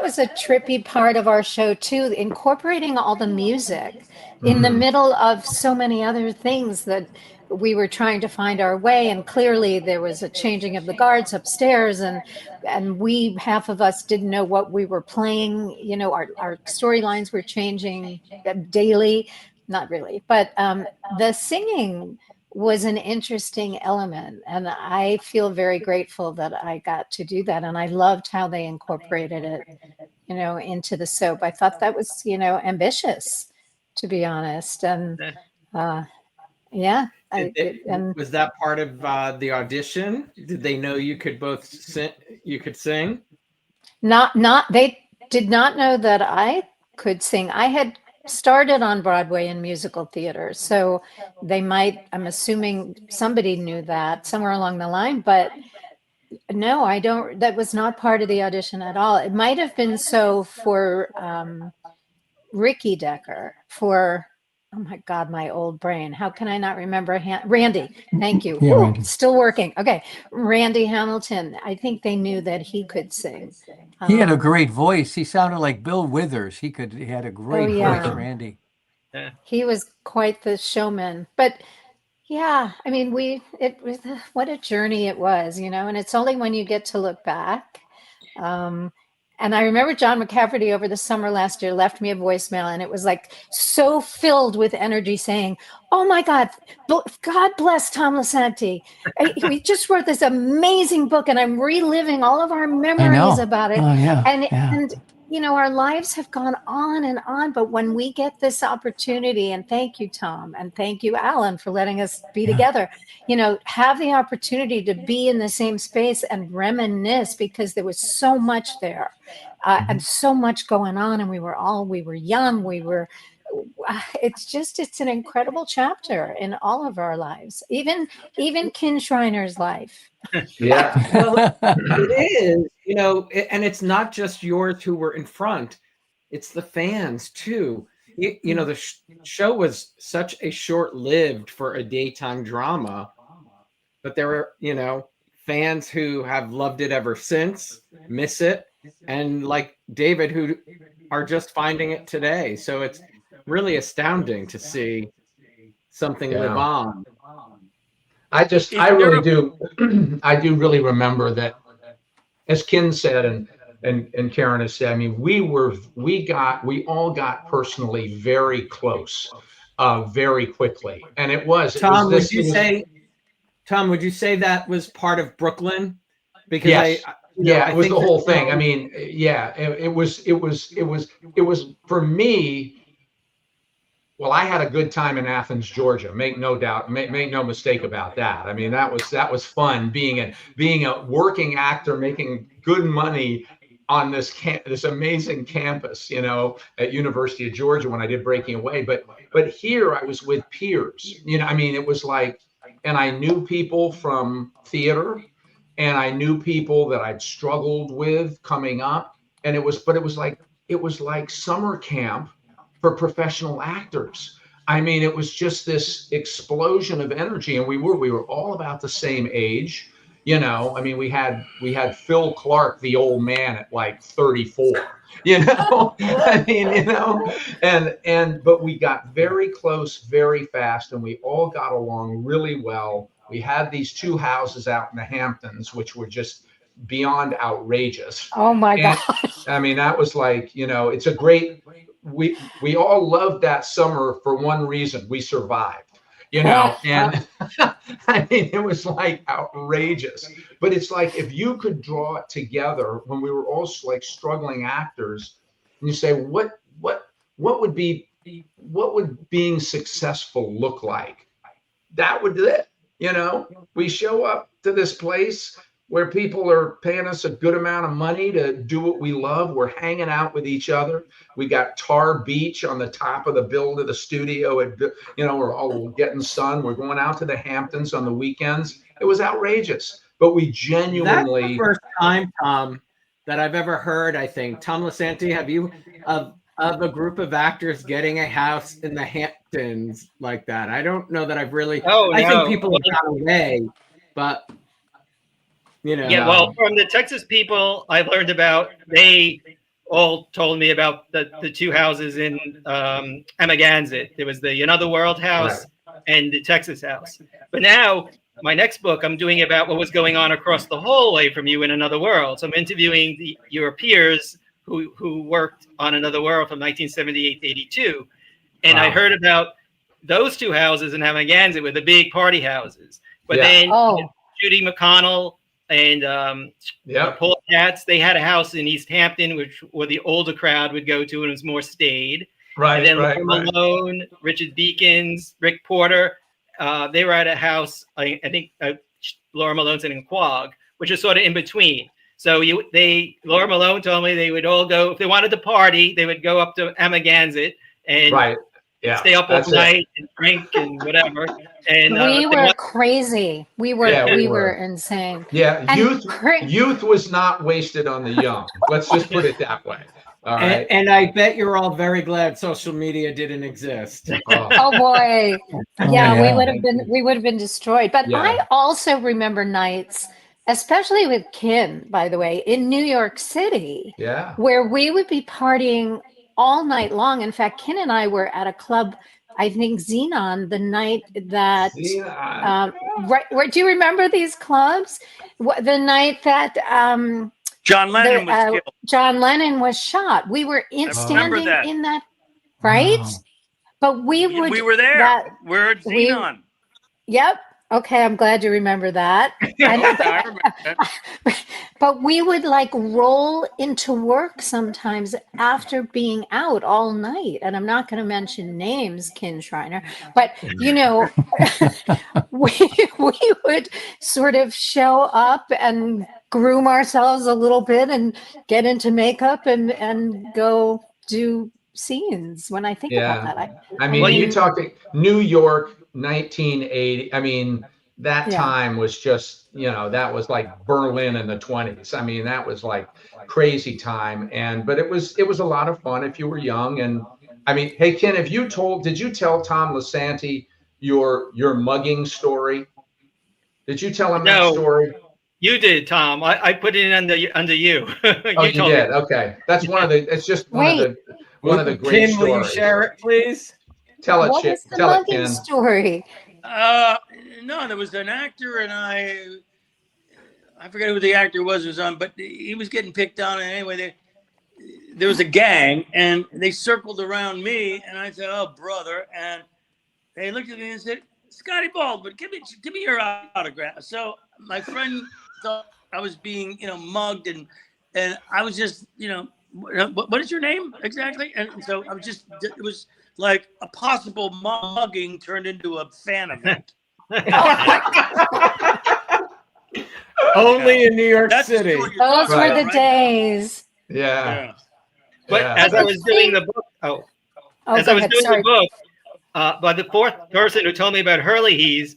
was a trippy part of our show too, incorporating all the music in the middle of so many other things that we were trying to find our way. And clearly there was a changing of the guards upstairs, and we, half of us, didn't know what we were playing. You know, our storylines were changing daily. Not really, but the singing was an interesting element, and I feel very grateful that I got to do that. And I loved how they incorporated it, you know, into the soap. I thought that was, you know, ambitious, to be honest. And yeah, Was that part of the audition? Did they know you could both sing? You could sing? They did not know that I could sing. I had started on Broadway in musical theater, so they might, I'm assuming somebody knew that somewhere along the line, but no, I don't, that was not part of the audition at all. It might have been so for Ricky Decker, for, oh my God, my old brain. How can I not remember? Randy, thank you. Yeah, Ooh, Randy. still working. Okay. Randy Hamilton. I think they knew that he could sing. He had a great voice. He sounded like Bill Withers. He had a great yeah. voice, Randy. He was quite the showman. But yeah, I mean, it was, what a journey it was, you know, and it's only when you get to look back. And I remember John McCafferty over the summer last year left me a voicemail, and it was like so filled with energy saying, "Oh my God, God bless Tom Lisanti. We just wrote this amazing book, and I'm reliving all of our memories about it." Oh, yeah. And you know, our lives have gone on and on, but when we get this opportunity, and thank you, Tom, and thank you, Alan, for letting us be together, you know, have the opportunity to be in the same space and reminisce, because there was so much there and so much going on, and we were young, it's an incredible chapter in all of our lives, even Kin Shriner's life. Yeah. Well, it is, you know, and it's not just yours who were in front, it's the fans too. You know, the show was such a short-lived for a daytime drama, but there were, you know, fans who have loved it ever since, miss it, and like David, who are just finding it today. So it's really astounding to see something live on. I really do. I do really remember that, as Kin said, and Caryn has said, I mean, we all got personally very close, very quickly. And Tom, would you say that was part of Brooklyn? Because yes. It was the whole thing. I mean, mean, it was for me. Well, I had a good time in Athens, Georgia. Make no doubt, make no mistake about that. I mean, that was fun being a working actor, making good money on this amazing campus, you know, at University of Georgia when I did Breaking Away. But here I was with peers. You know, I mean, it was like, and I knew people from theater, and I knew people that I'd struggled with coming up, and it was like summer camp for professional actors. I mean, it was just this explosion of energy, and we were all about the same age, you know. I mean, we had Phil Clark, the old man, at like 34, you know. I mean, you know, but we got very close very fast, and we all got along really well. We had these two houses out in the Hamptons, which were just beyond outrageous. Oh my gosh. I mean, that was like, you know, it's a great, we all loved that summer for one reason: we survived, you know. And I mean, it was like outrageous. But it's like, if you could draw it together when we were all like struggling actors, and you say, what would being successful look like? That would do it. You know, we show up to this place where people are paying us a good amount of money to do what we love. We're hanging out with each other. We got Tar Beach on the top of the build of the studio. You know, we're all getting sun. We're going out to the Hamptons on the weekends. It was outrageous, but we genuinely. That's the first time, Tom, that I've ever heard, I think. Tom Lisanti, have you, of a group of actors getting a house in the Hamptons like that? I don't know that I've really. I think people have gone away, but. You know. Yeah, well, from the Texas people I've learned about, they all told me about the two houses in Amagansett. There was the Another World house and the Texas house. But now my next book, I'm doing about what was going on across the hallway from you in Another World. So I'm interviewing your peers who worked on Another World from 1978 to 82. And I heard about those two houses in Amagansett were the big party houses. But then Judy McConnell and Paul Katz, they had a house in East Hampton, where the older crowd would go to, and it was more staid. And then Laura Malone, Richard Beacons, Rick Porter, they were at a house, I think Laura Malone's in Quogue, which is sort of in between. So Laura Malone told me they would all go, if they wanted to party, they would go up to Amagansett and stay up all night and drink and whatever. And we were crazy. We were insane. Yeah, youth was not wasted on the young. Let's just put it that way. All right. And I bet you're all very glad social media didn't exist. Oh boy. Yeah, we would have been destroyed. But I also remember nights, especially with Kin, by the way, in New York City, where we would be partying all night long. In fact, Kin and I were at a club, I think Xenon, the night that do you remember these clubs? The night that John Lennon was killed. John Lennon was shot. We were standing that. in that, right? Wow. But we were there. We're at Xenon. Yep. Okay, I'm glad you remember that. I remember that. But we would like roll into work sometimes after being out all night. And I'm not going to mention names, Kin Shriner, but you know, we would sort of show up and groom ourselves a little bit and get into makeup and go do scenes. When I think about that, I mean, you talked New York, 1980. I mean, that time was just, you know, that was like Berlin in the 20s. I mean, that was like crazy time. But it was a lot of fun if you were young. And I mean, hey, Ken, did you tell Tom Lisanti your mugging story? Did you tell him that story? You did, Tom. I put it under you. Oh, you did. Okay. That's it's just one of the great Ken, stories. will you share it, please? Tell it, what is the tell it, mugging Ken. story? No, there was an actor, and I forget who the actor was on, but he was getting picked on. And anyway, there was a gang, and they circled around me, and I said, "Oh, brother," and they looked at me and said, "Scotty Baldwin, give me your autograph." So my friend thought I was being, mugged, and I was just, what is your name exactly? And so I was just, it was like a possible mugging turned into a fan event. Only in New York City. Those were the days. Yeah. But as I was doing the book, the book, by the fourth person who told me about Hurley-Hees,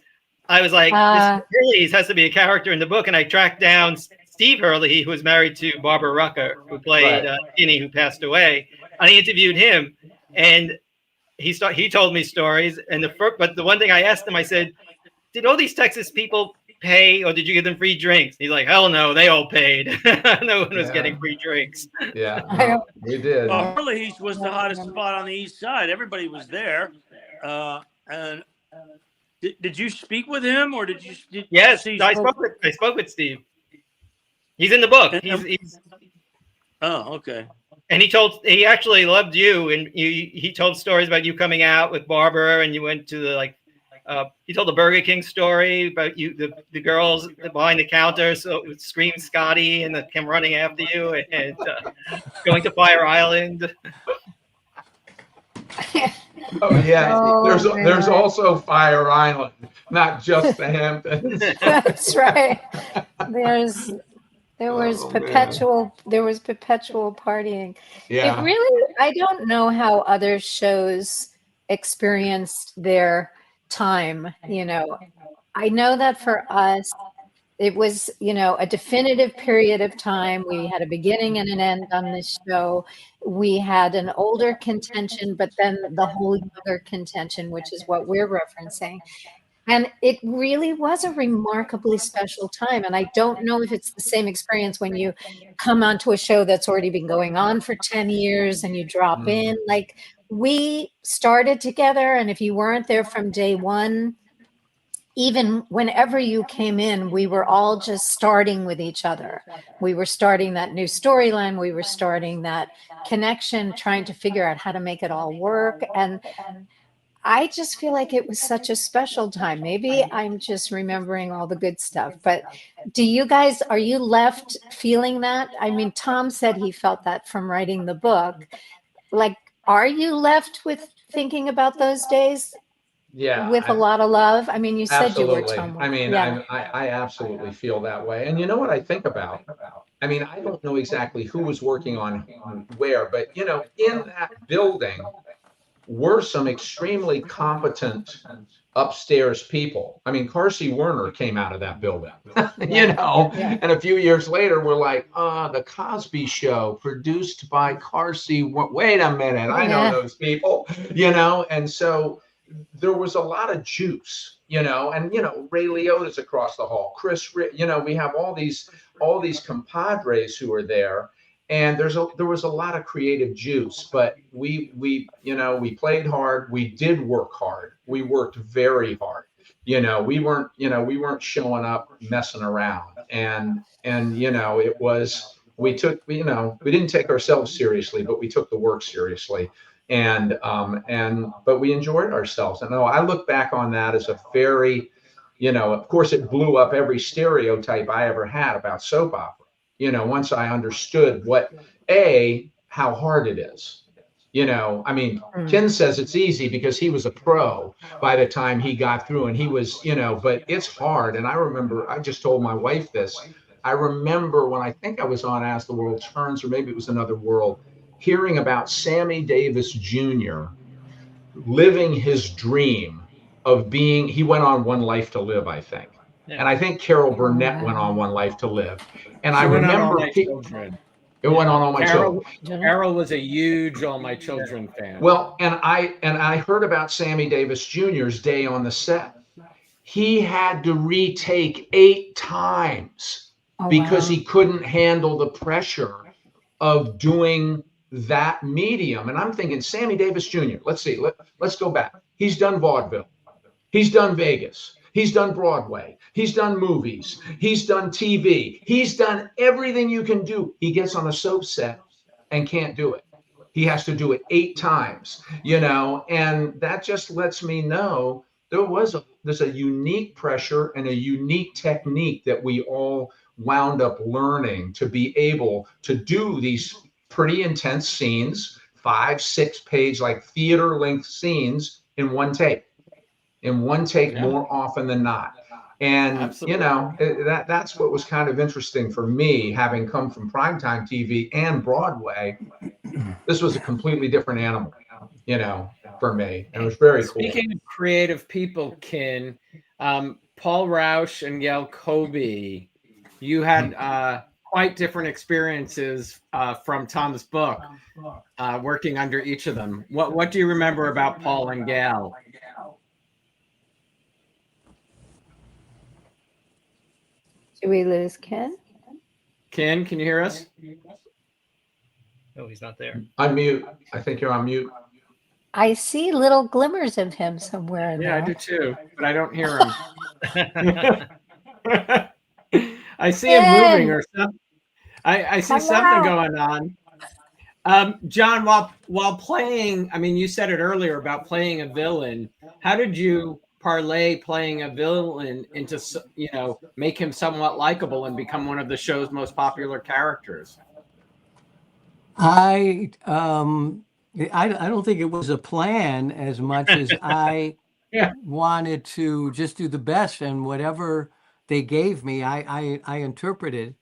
I was like, this Hurley-Hees has to be a character in the book, and I tracked down Steve Hurley, who was married to Barbara Rucker, who played Ginny, who passed away. I interviewed him, and he told me stories. But the one thing I asked him, I said, "Did all these Texas people pay, or did you give them free drinks?" He's like, "Hell no, they all paid. No one was getting free drinks." Yeah, we did. Well, Hurley-Hees was the hottest spot on the East Side. Everybody was there. And did you speak with him, or did you? Yes, I spoke with Steve. He's in the book. He's Oh, okay. And he actually loved you, and he told stories about you coming out with Barbara, and you went to he told the Burger King story about you, the girls behind the counter, so it would scream Scotty, and came running after you, and going to Fire Island. Oh yeah, there's also Fire Island, not just the Hamptons. That's right. There was perpetual partying. Yeah. It really, I don't know how other shows experienced their time. I know that for us, it was, a definitive period of time. We had a beginning and an end on this show. We had an older contention, but then the whole younger contention, which is what we're referencing. And it really was a remarkably special time. And I don't know if it's the same experience when you come onto a show that's already been going on for 10 years and you drop in. Like, we started together, and if you weren't there from day one, even whenever you came in, we were all just starting with each other. We were starting that new storyline. We were starting that connection, trying to figure out how to make it all work. And I just feel like it was such a special time. Maybe I'm just remembering all the good stuff, but are you left feeling that? I mean, Tom said he felt that from writing the book. Like, are you left with thinking about those days? Yeah. With a lot of love? I mean, you said you were Tom. I mean, I absolutely feel that way. And you know what I think about? I mean, I don't know exactly who was working on where, but, in that building were some extremely competent upstairs people. I mean, Carsey Werner came out of that building, and a few years later, we're like, the Cosby Show produced by Carsey. Wait a minute. I know those people, and so there was a lot of juice, and, Ray Liotta's across the hall, Chris, we have all these compadres who are there. And there was a lot of creative juice, but we played hard. We did work hard. We worked very hard. We weren't showing up messing around. And it was we took, you know, we didn't take ourselves seriously, but we took the work seriously. But we enjoyed ourselves. And I look back on that as a very, you know, of course it blew up every stereotype I ever had about soap opera. You know, once I understood how hard it is. You know, I mean, Ken says it's easy because he was a pro by the time he got through, and he was, you know, but it's hard. And I remember, I just told my wife this. I remember when I think I was on As the World Turns, or maybe it was Another World, hearing about Sammy Davis Jr. living his dream of being, he went on One Life to Live, I think. Yeah. And I think Carol Burnett went on One Life to Live. And I She went on remember All My Children. It went on All My Children. Carol was a huge All My Children fan. Well, and I heard about Sammy Davis Jr.'s day on the set. He had to retake 8 times because he couldn't handle the pressure of doing that medium. And I'm thinking, Sammy Davis Jr., let's see, let's go back. He's done vaudeville. He's done Vegas. He's done Broadway. He's done movies. He's done TV. He's done everything you can do. He gets on a soap set and can't do it. He has to do it 8 times, you know, and that just lets me know there's a unique pressure and a unique technique that we all wound up learning to be able to do these pretty intense scenes, 5-6 page, like theater length scenes in one take. More often than not. And, Absolutely. you know, that's what was kind of interesting for me, having come from primetime TV and Broadway. This was a completely different animal, you know, for me. And it was very cool. Speaking of creative people, Ken, Paul Rausch and Yael Kobe, you had quite different experiences from Tom's book, working under each of them. What do you remember about Paul and Yael? Did we lose Ken? Ken, can you hear us? No, he's not there. Unmute. I think you're on mute. I see little glimmers of him somewhere. Yeah, I though. do too, but I don't hear him. I see him moving or something. I see something going on. John, while playing, I mean, you said it earlier about playing a villain. How did you parlay playing a villain into, you know, make him somewhat likable and become one of the show's most popular characters? I don't think it was a plan as much as I wanted to just do the best, and whatever they gave me, I interpreted.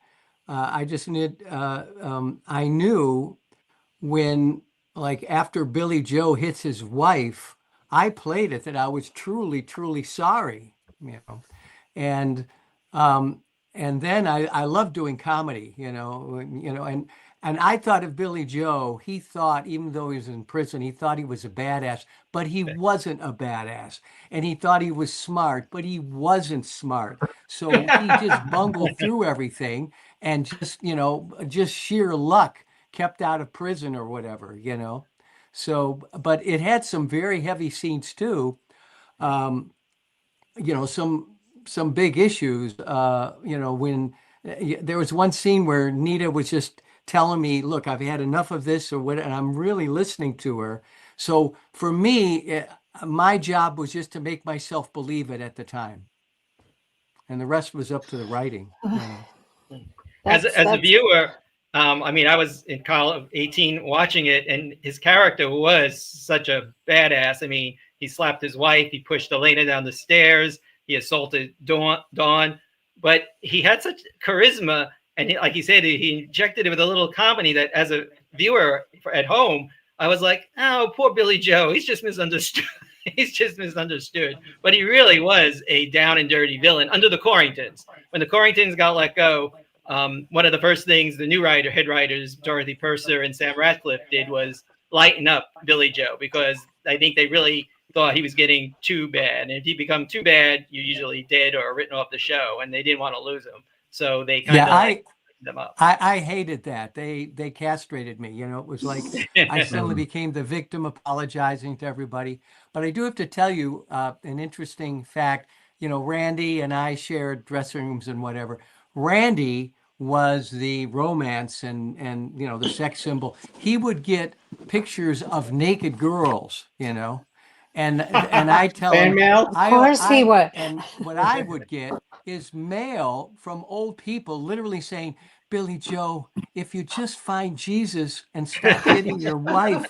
I just need. I knew when, like, after Billy Joe hits his wife, I played it that I was truly, truly sorry, you know, and then I love doing comedy, you know, and I thought of Billy Joe. He thought, even though he was in prison, he thought he was a badass, but he wasn't a badass. And he thought he was smart, but he wasn't smart. So he just bungled through everything, and just, you know, just sheer luck kept out of prison or whatever, you know. So, but it had some very heavy scenes too. You know, some big issues. You know, when there was one scene where Nita was just telling me, "Look, I've had enough of this," or what, and I'm really listening to her. So for me, my job was just to make myself believe it at the time, and the rest was up to the writing. You know. As a viewer, I mean, I was in college, 18, watching it, and his character was such a badass. I mean, he slapped his wife, he pushed Elena down the stairs, he assaulted Dawn, but he had such charisma, and like he said, he injected it with a little comedy that, as a viewer at home, I was like, oh, poor Billy Joe, he's just misunderstood. He's just misunderstood. But he really was a down and dirty villain under the Corringtons. When the Corringtons got let go, one of the first things the new head writers, Dorothy Purser and Sam Ratcliffe, did was lighten up Billy Joe, because I think they really thought he was getting too bad. And if he become too bad, you're usually dead or written off the show, and they didn't want to lose him. So they kind of lightened them up. I hated that. They castrated me. You know, it was like I suddenly became the victim, apologizing to everybody. But I do have to tell you an interesting fact. You know, Randy and I shared dressing rooms and whatever. Randy was the romance and you know, the sex symbol. He would get pictures of naked girls, you know, and I tell Fan him, mail? Of course he would. and what I would get is mail from old people literally saying, Billy Joe, if you just find Jesus and stop hitting your wife.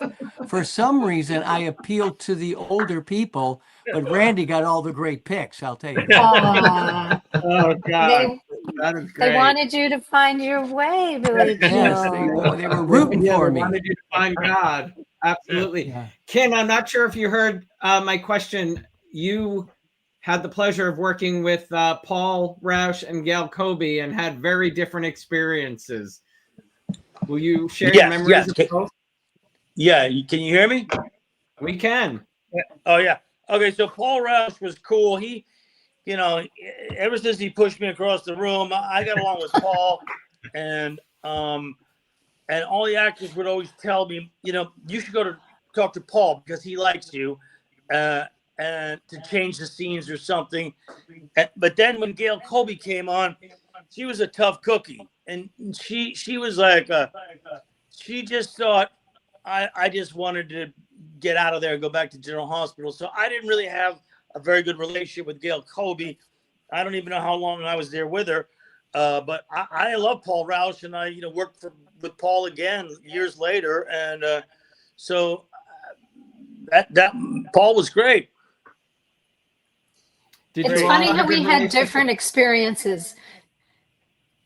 For some reason, I appealed to the older people, but Randy got all the great pics, I'll tell you that. Aw, Oh God, they, that is they great. wanted you to find your way, Billy Yes, Joe. they were rooting Yeah, for they me. wanted you to find God. Absolutely. Yeah. Ken, I'm not sure if you heard my question. You had the pleasure of working with Paul Roush and Gail Colby and had very different experiences. Will you share your Yes, memories yes. of both? Yeah, can you hear me? We can. Oh yeah. Okay, so Paul Rouse was cool. He, you know, ever since he pushed me across the room, I got along with Paul, and all the actors would always tell me, you know, you should go to talk to Paul because he likes you, and to change the scenes or something. But then when Gail Colby came on, she was a tough cookie, and she was like, she just thought I just wanted to get out of there and go back to General Hospital. So I didn't really have a very good relationship with Gail Colby. I don't even know how long I was there with her. But I love Paul Roush, and I, you know, worked with Paul again years later. And so that Paul was great. It's funny how we had different experiences.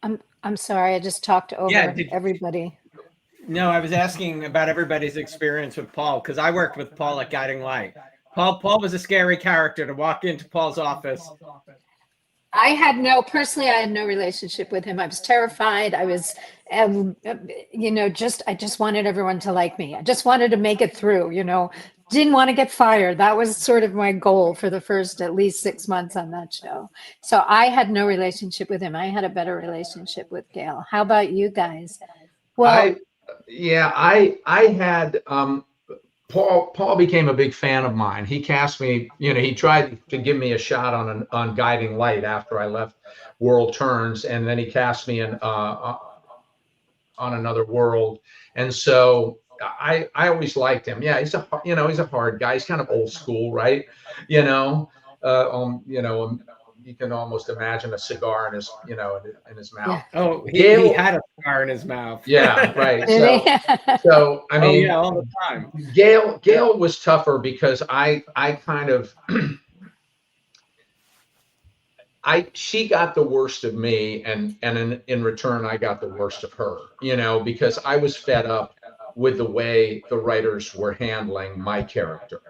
I'm sorry, I just talked over everybody. No, I was asking about everybody's experience with Paul because I worked with Paul at Guiding Light. Paul was a scary character to walk into Paul's office. I had no relationship with him. I was terrified. I was, you know, I just wanted everyone to like me. I just wanted to make it through, you know, didn't want to get fired. That was sort of my goal for the first at least 6 months on that show. So I had no relationship with him. I had a better relationship with Gail. How about you guys? Well, I had Paul became a big fan of mine. He cast me, you know, he tried to give me a shot on Guiding Light after I left World Turns, and then he cast me in on Another World. And so I always liked him. Yeah, he's a hard guy. He's kind of old school, right? You know, you can almost imagine a cigar in his, you know, in his mouth. Yeah. Oh, he had a cigar in his mouth. Yeah, right. So I mean, all the time. Gail was tougher because I kind of she got the worst of me, and in return I got the worst of her, you know, because I was fed up with the way the writers were handling my character.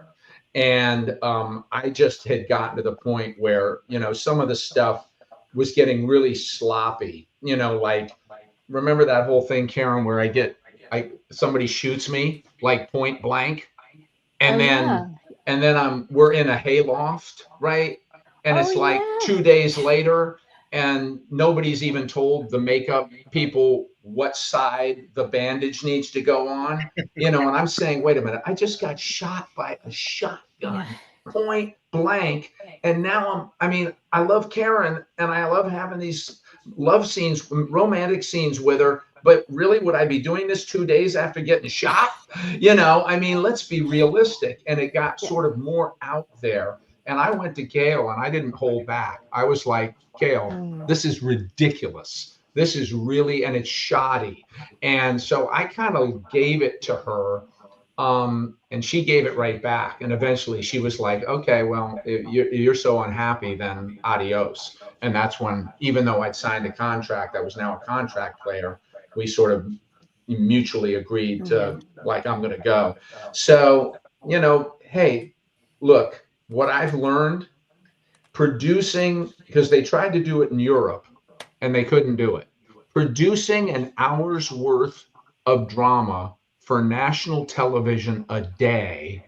And I just had gotten to the point where, you know, some of the stuff was getting really sloppy, you know, like, remember that whole thing, Caryn, where somebody shoots me like point blank, and then we're in a hayloft, right? And it's like 2 days later, and nobody's even told the makeup people what side the bandage needs to go on, you know. And I'm saying, wait a minute, I just got shot by a shotgun, point blank, and now I love Caryn, and I love having these love scenes, romantic scenes with her, but really, would I be doing this 2 days after getting shot? You know, I mean, let's be realistic. And it got sort of more out there. And I went to Gail, and I didn't hold back. I was like, Gail, this is ridiculous. This is really, and it's shoddy. And so I kind of gave it to her, and she gave it right back. And eventually she was like, okay, well, if you're so unhappy, then adios. And that's when, even though I'd signed a contract, I was now a contract player, we sort of mutually agreed to, like, I'm going to go. So, you know, hey, look, what I've learned producing, because they tried to do it in Europe and they couldn't do it, producing an hour's worth of drama for national television a day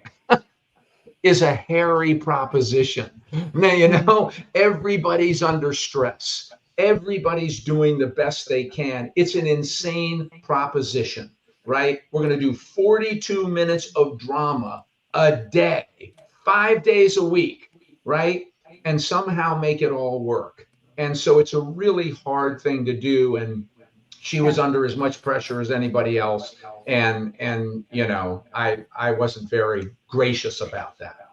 is a hairy proposition. Now, you know, everybody's under stress. Everybody's doing the best they can. It's an insane proposition, right? We're going to do 42 minutes of drama a day, 5 days a week, right? And somehow make it all work. And so it's a really hard thing to do. And She was under as much pressure as anybody else. And you know, I wasn't very gracious about that.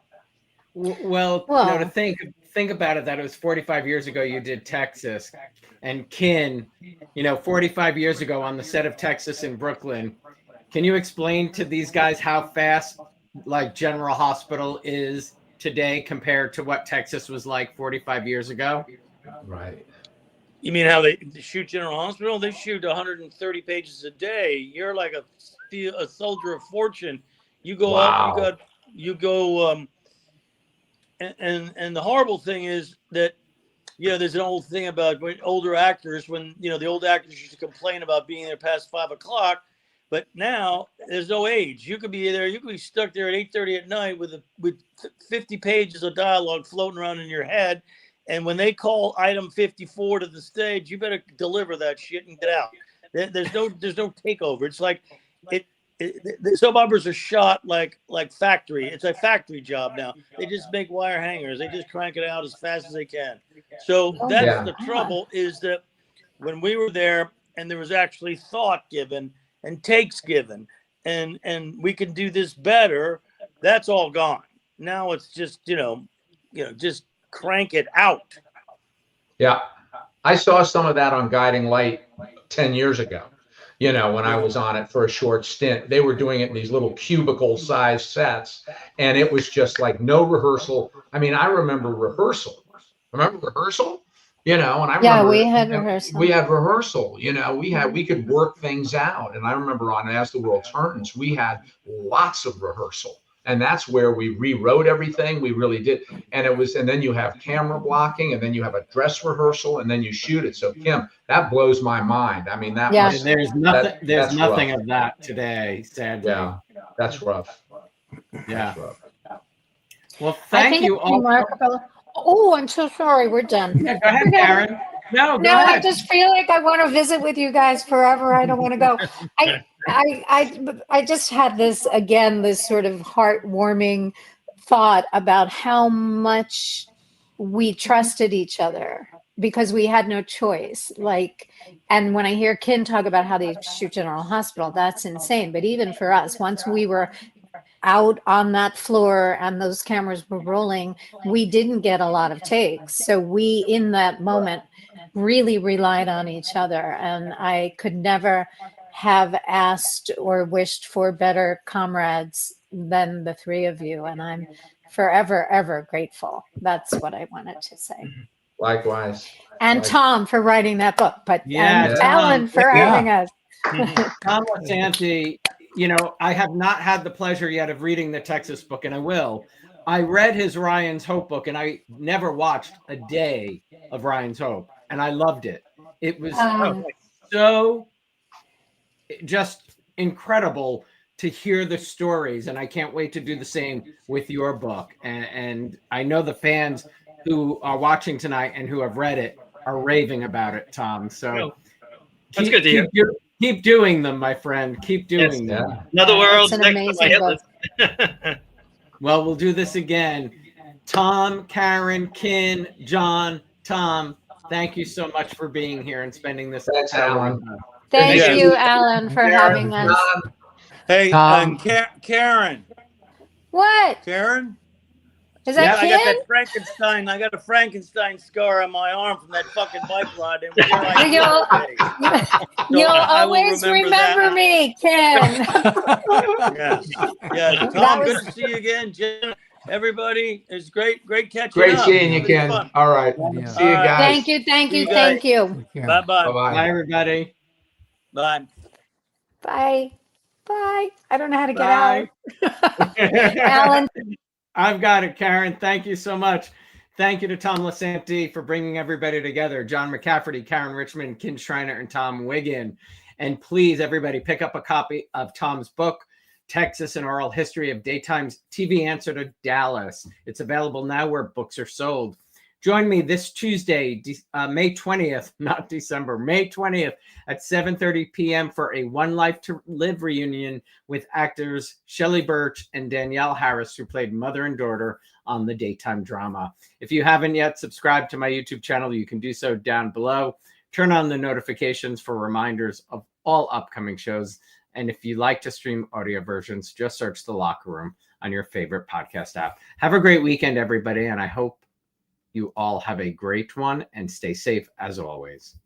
Well, you know, to think about it, that it was 45 years ago you did Texas, and Kin, you know, 45 years ago on the set of Texas in Brooklyn. Can you explain to these guys how fast like General Hospital is today compared to what Texas was like 45 years ago? Right. You mean how they shoot General Hospital? They shoot 130 pages a day. You're like a soldier of fortune. You go up, you go. And the horrible thing is that, you know, there's an old thing about older actors, when, you know, the old actors used to complain about being there past 5 o'clock, but now there's no age. You could be there, you could be stuck there at 8:30 at night with 50 pages of dialogue floating around in your head. And when they call item 54 to the stage, you better deliver that shit and get out. There's no takeover. It's like the soap operas are shot like factory. It's a factory job now. They just make wire hangers. They just crank it out as fast as they can. So that's the trouble, is that when we were there and there was actually thought given and takes given and we can do this better, that's all gone. Now it's just, you know, just crank it out. Yeah. I saw some of that on Guiding Light 10 years ago. You know, when I was on it for a short stint, they were doing it in these little cubicle sized sets, and it was just like no rehearsal. I mean, I remember rehearsal. Remember rehearsal? You know, and I remember we had rehearsal. We had rehearsal. You know, we could work things out. And I remember on As the World Turns, we had lots of rehearsal. And that's where we rewrote everything. We really did. And then you have camera blocking, and then you have a dress rehearsal, and then you shoot it. So Kim, that blows my mind. I mean, there's nothing of that today, sadly. Yeah, that's rough. Yeah. That's rough. Well, thank you all. Remarkable. Oh, I'm so sorry. We're done. Yeah, go ahead, Caryn. No, go I ahead. just feel like I want to visit with you guys forever. I don't want to go. I just had this sort of heartwarming thought about how much we trusted each other because we had no choice. And when I hear Kin talk about how they shoot General Hospital, that's insane. But even for us, once we were out on that floor and those cameras were rolling, we didn't get a lot of takes. So we, in that moment, really relied on each other. And I could never have asked or wished for better comrades than the three of you. And I'm forever, ever grateful. That's what I wanted to say. Likewise. And Tom for writing that book, and Alan for having us. Tom Lisanti, you know, I have not had the pleasure yet of reading the Texas book, and I will. I read his Ryan's Hope book, and I never watched a day of Ryan's Hope, and I loved it. It was so just incredible to hear the stories, and I can't wait to do the same with your book. And I know the fans who are watching tonight and who have read it are raving about it, Tom. So that's good to hear. Keep doing them, my friend. Keep doing them. Another world. It's an amazing book. Well, we'll do this again. Tom, Caryn, Kin, John, Tom, thank you so much for being here and spending this. Thanks, Alan. Thank you, Alan, for having us. Hey, Caryn. What? Caryn? Is that I Kin? got that Frankenstein. I got a Frankenstein scar on my arm from that fucking bike ride. You'll always remember me, Kin. Yeah. Tom, good to see you again. Jim, everybody, it's great catching up. Great seeing you, Kin. All right. See you guys. Thank you. Bye-bye. Bye, everybody. Bye. Bye. I don't know how to get out. Alan. I've got it, Caryn. Thank you so much. Thank you to Tom Lisanti for bringing everybody together. John McCafferty, Caryn Richman, Kin Shriner, and Tom Wiggin. And please, everybody, pick up a copy of Tom's book, Texas: An Oral History of Daytime's TV Answer to Dallas. It's available now where books are sold. Join me this Tuesday, May 20th, not December, May 20th at 7:30 p.m. for a One Life to Live reunion with actors Shelley Birch and Danielle Harris, who played mother and daughter on the daytime drama. If you haven't yet subscribed to my YouTube channel, you can do so down below. Turn on the notifications for reminders of all upcoming shows. And if you like to stream audio versions, just search The Locker Room on your favorite podcast app. Have a great weekend, everybody. And I hope you all have a great one and stay safe as always.